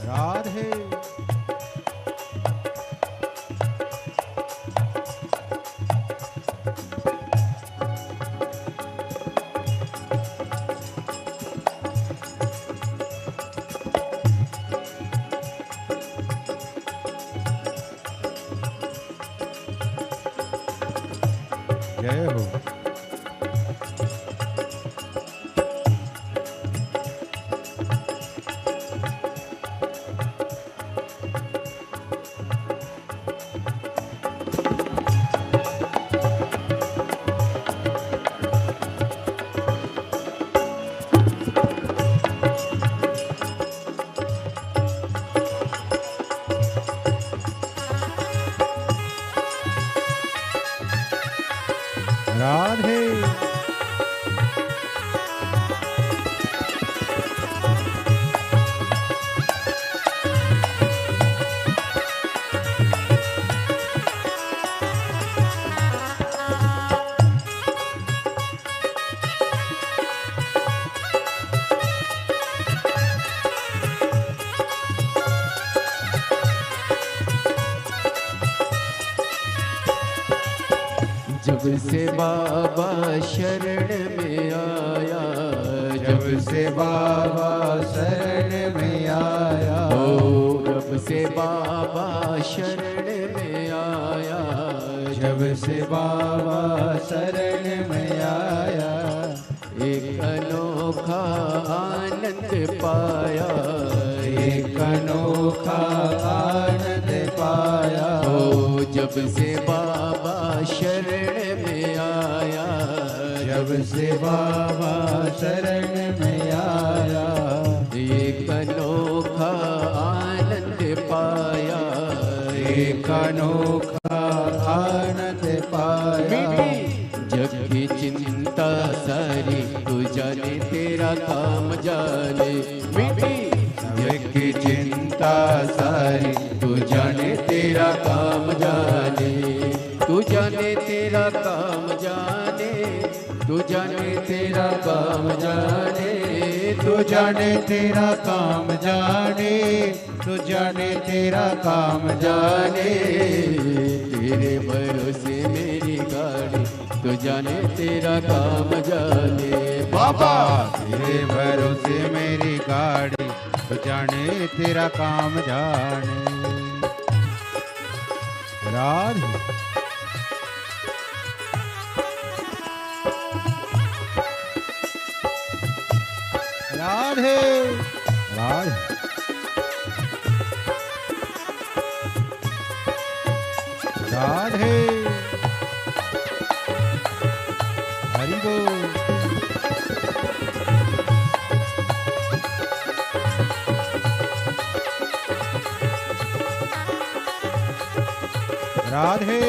राधे जय हो। राधे जब से बाबा शरण में आया, जब से बाबा शरण में आया, ओ जब से बाबा शरण में आया, जब से बाबा शरण में आया, एक अनोखा आनंद पाया, एक अनोखा आनंद पाया, ओ जब से बाबा शरण में आया, जब से बाबा शरण में आया, एक अनोखा आनंद पाया, एक अनोखा आनंद पाया। जग की चिंता सारी तू जाने, तेरा काम जाने, मिटी जग की चिंता सारी तू जाने, तेरा काम जाने, तू जाने तेरा काम जाने, तू जाने तेरा काम जाने, तू जाने तेरा काम जाने, तू जाने तेरा काम जाने, तेरे भरोसे मेरी गाड़ी, तू जाने तेरा काम जाने, बाबा तेरे भरोसे मेरी गाड़ी, तू जाने तेरा काम जाने। राधे राधे राधे राधे हरि बोल। राधे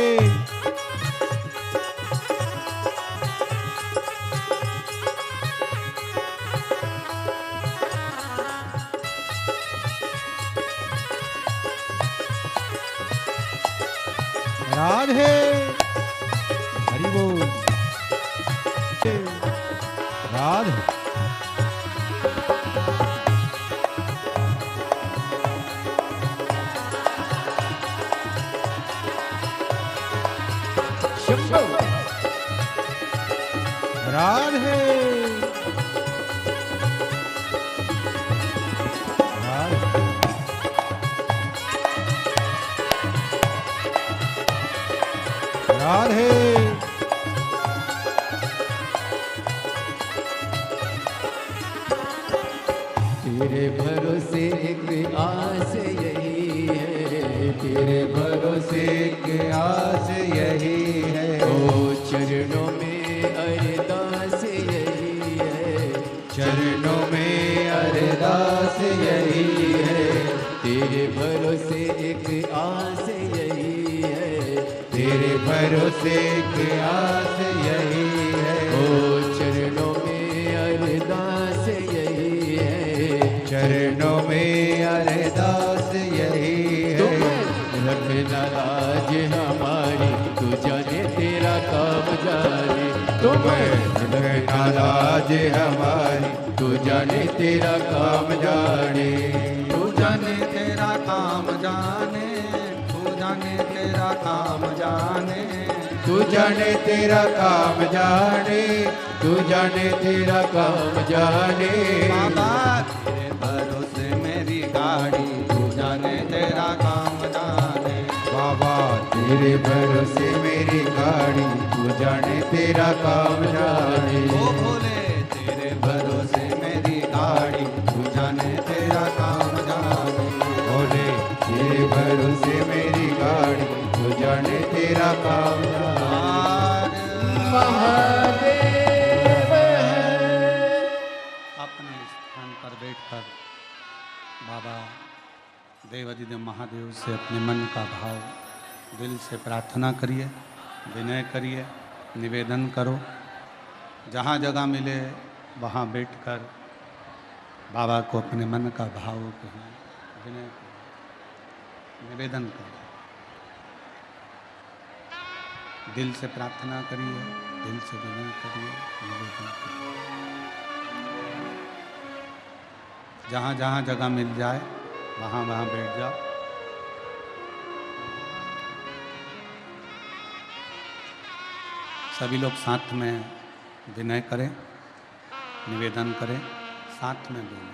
राधे हरि बोल। राधे शंभो राधे राधे तेरे भरोसे एक आस यही है, तेरे भरोसे एक आस यही है, ओ चरणों में अरदास यही है, चरणों में अरदास यही है, तेरे भरोसे एक आस यही है, तेरे भरोसे की आस यही है, ओ चरणों में अरदास यही है, चरणों में अरदास यही है, रखना लाज हमारी, तू जाने तेरा काम जाने, तुम्हें रखना लाज हमारी, तू जाने तेरा काम जाने, तू जाने तेरा काम जाने, तू जाने तेरा काम जाने, तू जाने तेरा काम जाने, तू जाने तेरा काम जाने, बाबा तेरे भरोसे मेरी गाड़ी, तू जाने तेरा काम जाने, बाबा तेरे भरोसे मेरी गाड़ी, तू जाने तेरा काम जाने, ओ भोले तेरे भरोसे मेरी गाड़ी, तू जाने तेरा काम जाने, भोले तेरे भरोसे मेरी गाड़ी, तू जाने तेरा काम जाने। महादेव अपने स्थान पर बैठकर बाबा देवाधिदेव महादेव से अपने मन का भाव दिल से प्रार्थना करिए, विनय करिए, निवेदन करो, जहाँ जगह मिले वहाँ बैठकर बाबा को अपने मन का भाव कहें, विनय करो, निवेदन करो, दिल से प्रार्थना करिए, दिल से विनय करिए, निवेदन करिए। जहाँ जहाँ जगह मिल जाए वहाँ वहाँ बैठ जाओ। सभी लोग साथ में विनय करें, निवेदन करें, साथ में बोलें।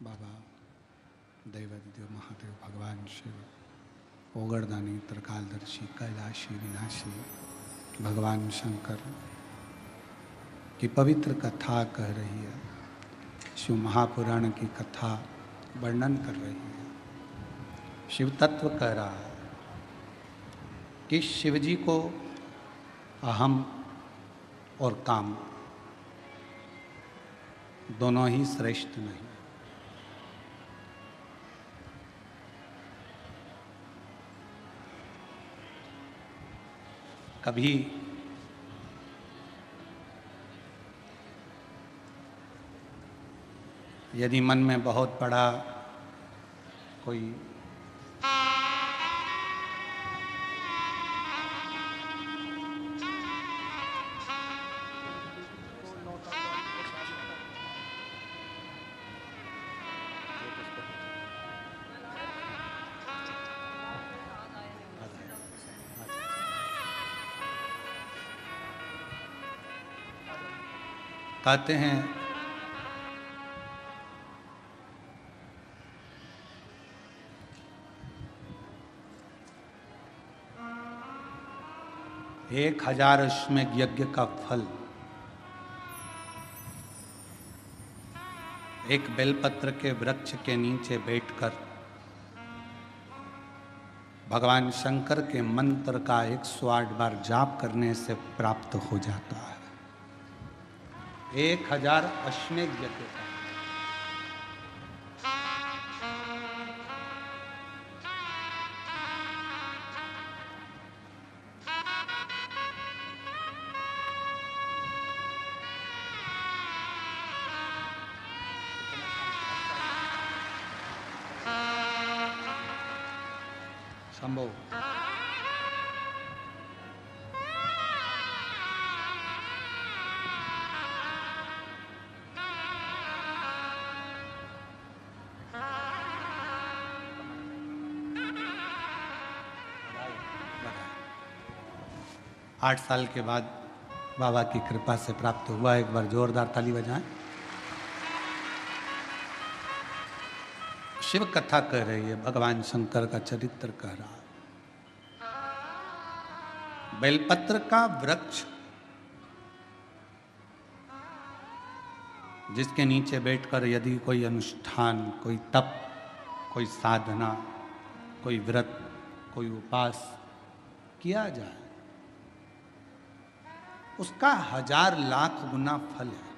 बाबा दैवदेव महादेव भगवान शिव, ओगरदानी, त्रिकालदर्शी, कैलाशी, विनाशी भगवान शंकर की पवित्र कथा कह रही है। शिव महापुराण की कथा वर्णन कर रही है। शिव तत्व कह रहा है कि शिव जी को अहम और काम दोनों ही श्रेष्ठ नहीं। कभी यदि मन में बहुत बड़ा कोई कहते हैं एक 1000 अश्वमेध यज्ञ का फल एक बेलपत्र के वृक्ष के नीचे बैठकर भगवान शंकर के मंत्र का 108 बार जाप करने से प्राप्त हो जाता है। 1000 अश्वमेध यज्ञ का संभव। आठ साल के बाद बाबा की कृपा से प्राप्त हुआ। एक बार जोरदार ताली बजाएं। शिव कथा कह रही है, भगवान शंकर का चरित्र कह रहा है। बेलपत्र का वृक्ष जिसके नीचे बैठकर यदि कोई अनुष्ठान, कोई तप, कोई साधना, कोई व्रत, कोई उपास किया जाए, उसका 1000 लाख गुना फल है।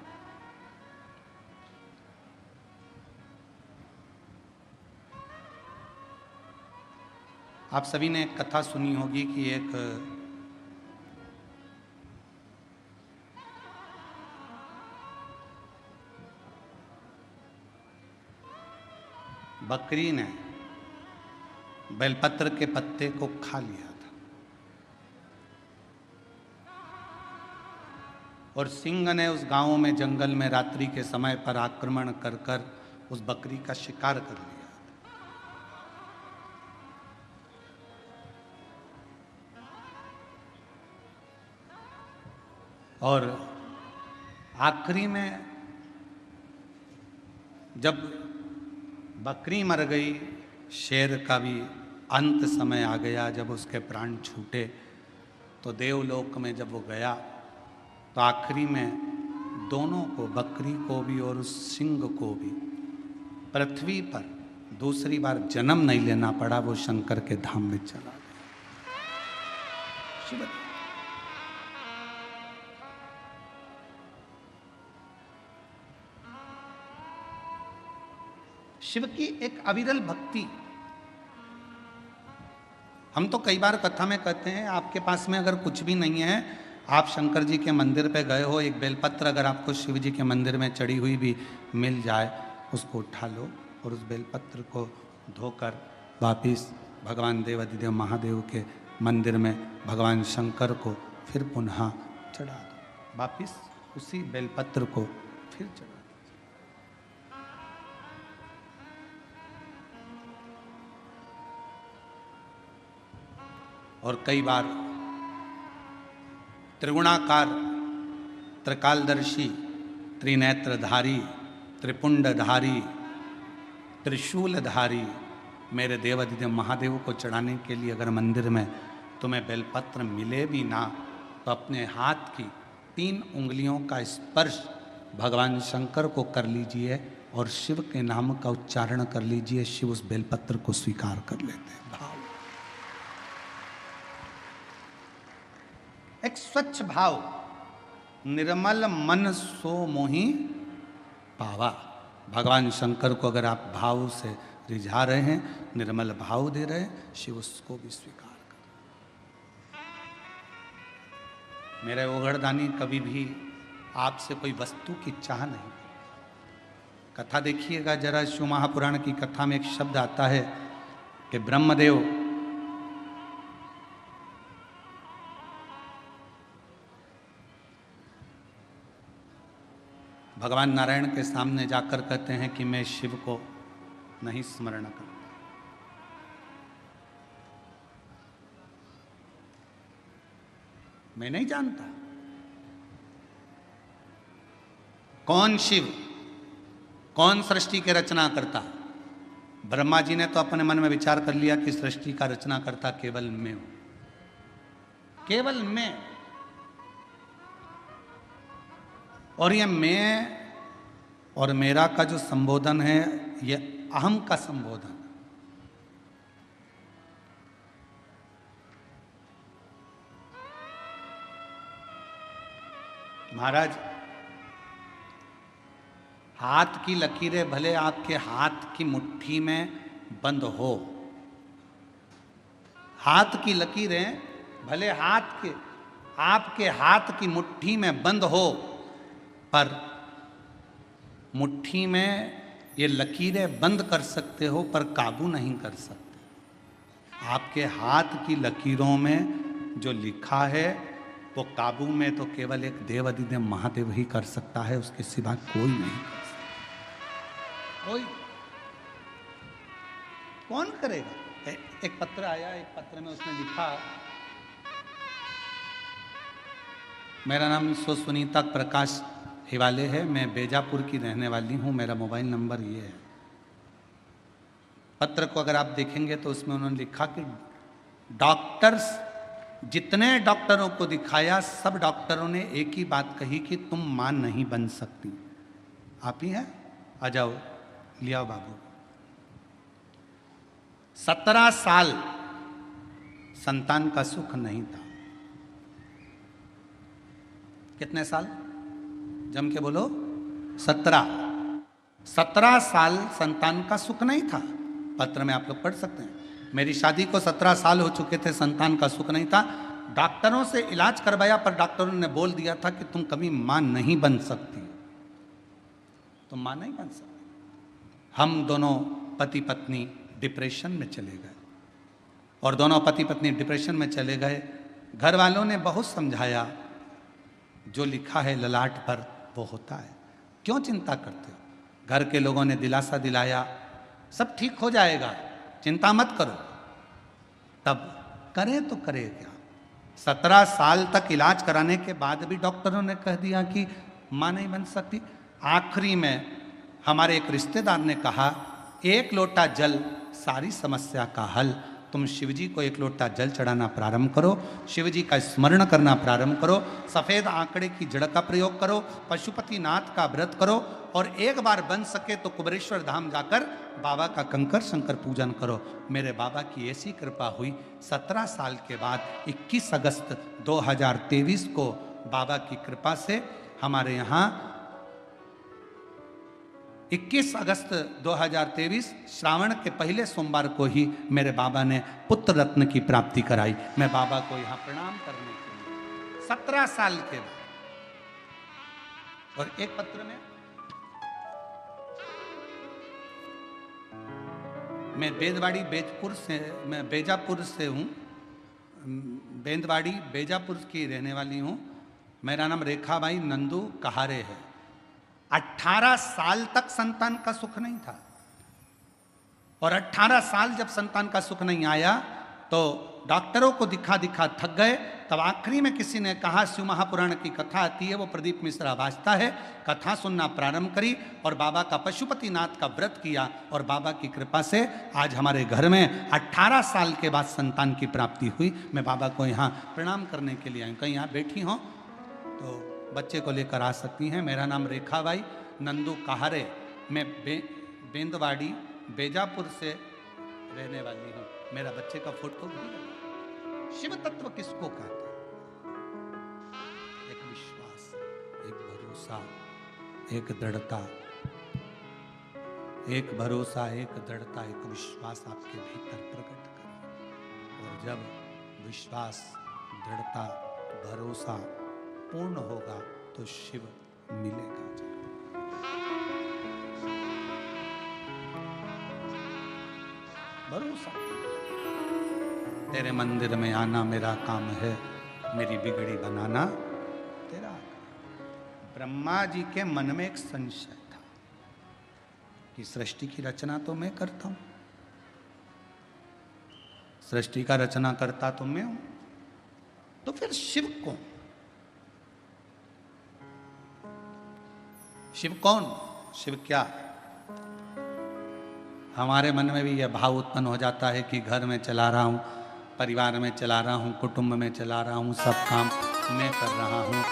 आप सभी ने एक कथा सुनी होगी कि एक बकरी ने बेलपत्र के पत्ते को खा लिया था और सिंह ने उस गांव में जंगल में रात्रि के समय पर आक्रमण कर कर उस बकरी का शिकार कर लिया। और आखिरी में जब बकरी मर गई, शेर का भी अंत समय आ गया, जब उसके प्राण छूटे, तो देवलोक में जब वो गया तो आखिरी में दोनों को, बकरी को भी और उस सिंह को भी, पृथ्वी पर दूसरी बार जन्म नहीं लेना पड़ा। वो शंकर के धाम में चला गया। शिव शिव की एक अविरल भक्ति। हम तो कई बार कथा में कहते हैं, आपके पास में अगर कुछ भी नहीं है, आप शंकर जी के मंदिर पे गए हो, एक बेलपत्र अगर आपको शिव जी के मंदिर में चढ़ी हुई भी मिल जाए, उसको उठा लो और उस बेलपत्र को धोकर वापिस भगवान देवाधिदेव महादेव के मंदिर में भगवान शंकर को फिर पुनः चढ़ा दो। वापिस उसी बेलपत्र को फिर चढ़ा दो। और कई बार त्रिगुणाकार, त्रिकालदर्शी, त्रिनेत्रधारी, त्रिपुंडधारी, त्रिशूलधारी मेरे देवाधिदेव महादेव को चढ़ाने के लिए अगर मंदिर में तुम्हें बेलपत्र मिले भी ना, तो अपने हाथ की 3 उंगलियों का स्पर्श भगवान शंकर को कर लीजिए और शिव के नाम का उच्चारण कर लीजिए। शिव उस बेलपत्र को स्वीकार कर लेते हैं। भाव, एक स्वच्छ भाव, निर्मल मन सो मोहि पावा। भगवान शंकर को अगर आप भाव से रिझा रहे हैं, निर्मल भाव दे रहे हैं, शिव उसको भी स्वीकार कर। मेरे ओगड़दानी कभी भी आपसे कोई वस्तु की चाह नहीं। कथा देखिएगा जरा, शिव महापुराण की कथा में एक शब्द आता है कि ब्रह्मदेव भगवान नारायण के सामने जाकर कहते हैं कि मैं शिव को नहीं स्मरण करता। मैं नहीं जानता कौन शिव, कौन सृष्टि के रचना करता। ब्रह्मा जी ने तो अपने मन में विचार कर लिया कि सृष्टि का रचना करता केवल मैं हूं, केवल मैं। और ये मैं और मेरा का जो संबोधन है, ये अहम का संबोधन। महाराज, हाथ की लकीरें भले आपके हाथ की मुट्ठी में बंद हो, हाथ की लकीरें भले आपके हाथ की मुट्ठी में बंद हो, पर मुट्ठी में ये लकीरें बंद कर सकते हो, पर काबू नहीं कर सकते। आपके हाथ की लकीरों में जो लिखा है वो काबू में तो केवल एक देव अधिदेव महादेव ही कर सकता है, उसके सिवा कोई नहीं कर सकता। कोई कौन करेगा? एक पत्र आया, एक पत्र में उसने लिखा, मेरा नाम सुनीता प्रकाश हिवाले है, मैं बेजापुर की रहने वाली हूँ, मेरा मोबाइल नंबर ये है। पत्र को अगर आप देखेंगे तो उसमें उन्होंने लिखा कि डॉक्टर्स, जितने डॉक्टरों को दिखाया सब डॉक्टरों ने एक ही बात कही कि तुम मां नहीं बन सकती। आप ही हैं, आ जाओ, लियाओ बाबू। 17 साल संतान का सुख नहीं था। कितने साल? जम के बोलो। 17 साल संतान का सुख नहीं था। पत्र में आप लोग पढ़ सकते हैं। मेरी शादी को 17 साल हो चुके थे, संतान का सुख नहीं था। डॉक्टरों से इलाज करवाया पर डॉक्टरों ने बोल दिया था कि तुम कभी मां नहीं बन सकती, तुम मां नहीं बन सकती। हम दोनों पति पत्नी डिप्रेशन में चले गए, और दोनों पति पत्नी डिप्रेशन में चले गए। घर वालों ने बहुत समझाया, जो लिखा है ललाट पर वो होता है, क्यों चिंता करते हो? घर के लोगों ने दिलासा दिलाया, सब ठीक हो जाएगा, चिंता मत करो। तब करें तो करें क्या? 17 साल तक इलाज कराने के बाद भी डॉक्टरों ने कह दिया कि मां नहीं बन सकती। आखिरी में हमारे एक रिश्तेदार ने कहा, एक लोटा जल सारी समस्या का हल। तुम शिवजी को एक लोटा जल चढ़ाना प्रारंभ करो, शिवजी का स्मरण करना प्रारंभ करो, सफेद आंकड़े की जड़ का प्रयोग करो, पशुपतिनाथ का व्रत करो, और एक बार बन सके तो कुबेरेश्वर धाम जाकर बाबा का कंकर शंकर पूजन करो। मेरे बाबा की ऐसी कृपा हुई, 17 साल के बाद 21 अगस्त 2023 को बाबा की कृपा से हमारे यहाँ 21 अगस्त 2023 श्रावण के पहले सोमवार को ही मेरे बाबा ने पुत्र रत्न की प्राप्ति कराई। मैं बाबा को यहाँ प्रणाम करने के लिए 17 साल के बाद। और एक पत्र में मैं बेजापुर से हूँ, बेंदवाड़ी बेजापुर की रहने वाली हूँ। मेरा नाम रेखाबाई नंदू कहारे है। 18 साल तक संतान का सुख नहीं था, और 18 साल जब संतान का सुख नहीं आया तो डॉक्टरों को दिखा दिखा थक गए। तब आखिरी में किसी ने कहा, शिव महापुराण की कथा आती है, वो प्रदीप मिश्रा वाचता है, कथा सुनना प्रारंभ करी और बाबा का पशुपतिनाथ का व्रत किया, और बाबा की कृपा से आज हमारे घर में 18 साल के बाद संतान की प्राप्ति हुई। मैं बाबा को यहाँ प्रणाम करने के लिए आई। कहीं यहाँ बैठी हों तो बच्चे को लेकर आ सकती हैं। मेरा नाम रेखाबाई नंदू कहारे, मैं बेंदवाड़ी बेजापुर से रहने वाली हूँ। मेरा बच्चे का फोटो भी लगा। शिव तत्व किसको कहते हैं? एक विश्वास, एक भरोसा, एक दृढ़ता, एक भरोसा, एक दृढ़ता, एक विश्वास आपके भीतर प्रकट करें। और जब विश्वास, दृढ़ता, भरोसा पूर्ण होगा तो शिव मिलेगा। भरोसा, तेरे मंदिर में आना मेरा काम है, मेरी बिगड़ी बनाना तेरा। ब्रह्मा जी के मन में एक संशय था कि सृष्टि की रचना तो मैं करता हूं, सृष्टि का रचना करता तो मैं हूं, तो फिर शिव कौन? शिव कौन? शिव क्या? हमारे मन में भी यह भाव उत्पन्न हो जाता है कि घर में चला रहा हूँ, परिवार में चला रहा हूँ, कुटुंब में चला रहा हूँ, सब काम मैं कर रहा हूँ।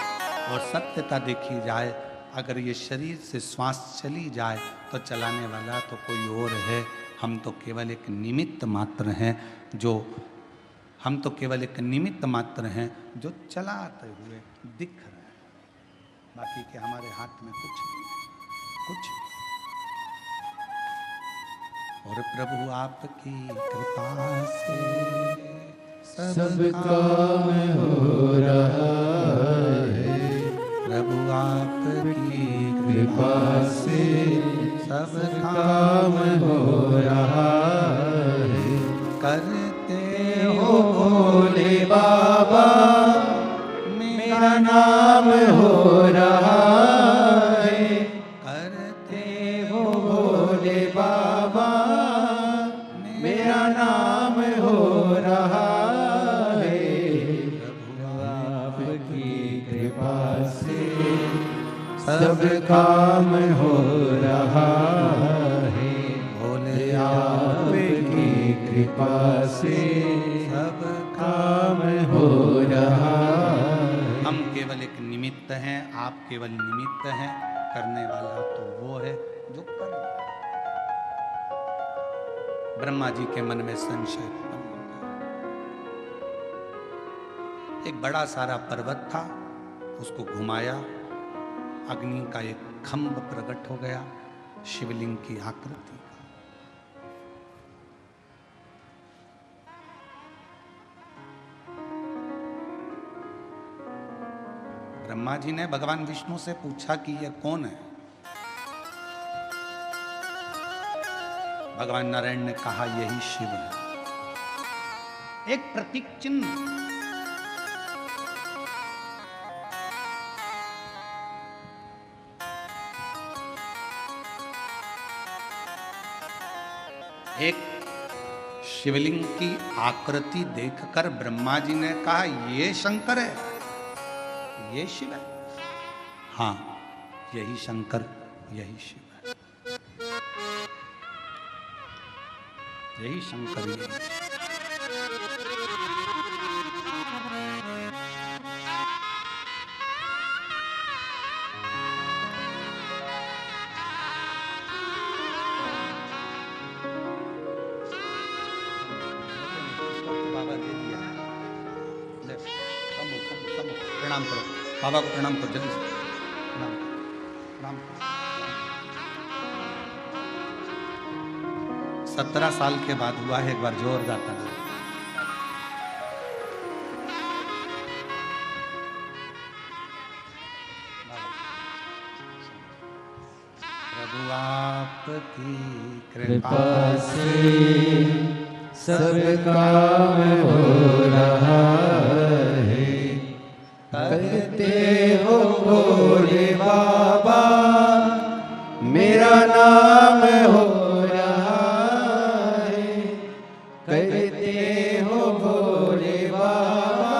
और सत्यता देखी जाए, अगर ये शरीर से श्वास चली जाए तो चलाने वाला तो कोई और है। हम तो केवल एक निमित्त मात्र हैं, जो हम तो केवल एक निमित्त मात्र हैं जो चलाते हुए दिख रहे हैं। बाकी के हमारे हाथ में कुछ नहीं, कुछ नहीं। और प्रभु आपकी कृपा से सब काम हो रहा है। प्रभु आपकी कृपा से सब काम हो रहा है। करते सब काम हो रहा है, भोले आपकी कृपा से सब काम हो रहा है। हम केवल एक निमित्त हैं, आप केवल निमित्त हैं, करने वाला तो वो है जो कर रहा है। ब्रह्मा जी के मन में संशय उत्पन्न हो गया। एक बड़ा सारा पर्वत था, उसको घुमाया, अग्नि का एक खंभ प्रकट हो गया, शिवलिंग की आकृति का। ब्रह्मा जी ने भगवान विष्णु से पूछा कि यह कौन है। भगवान नारायण ने कहा यही शिव है। एक प्रतीक चिन्ह, एक शिवलिंग की आकृति देखकर ब्रह्मा जी ने कहा ये शंकर है, ये शिव है। हाँ, यही शंकर, यही शिव है, यही शंकर, यही शिव। बाबा दे दिया, ले, प्रणाम करो बाबा को, प्रणाम करो जल्दी से, प्रणाम प्रणाम। 17 साल के बाद हुआ है, एक बार जोरदार ताली। प्रभु आपकी कृपा से सब काम हो रहा है, करते हो भोले बाबा, मेरा नाम हो रहा है, करते हो भोले बाबा,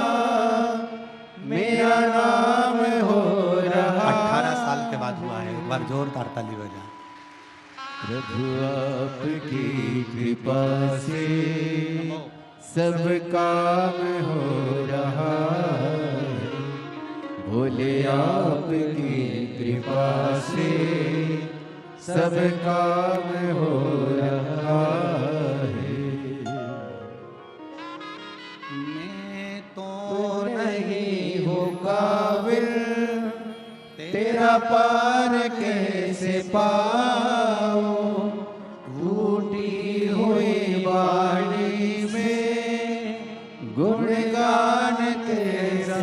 मेरा नाम हो रहा। 18 साल के बाद हुआ है, एक बार जोरदार ताली बजा। प्रभु आपकी कृपा से सब काम हो रहा है, भोले आपकी कृपा से सब काम हो रहा है। मैं तो नहीं हो काबिल, तेरा पार कैसे पाऊं, टूटी हुई वाणी में गुणगान कैसे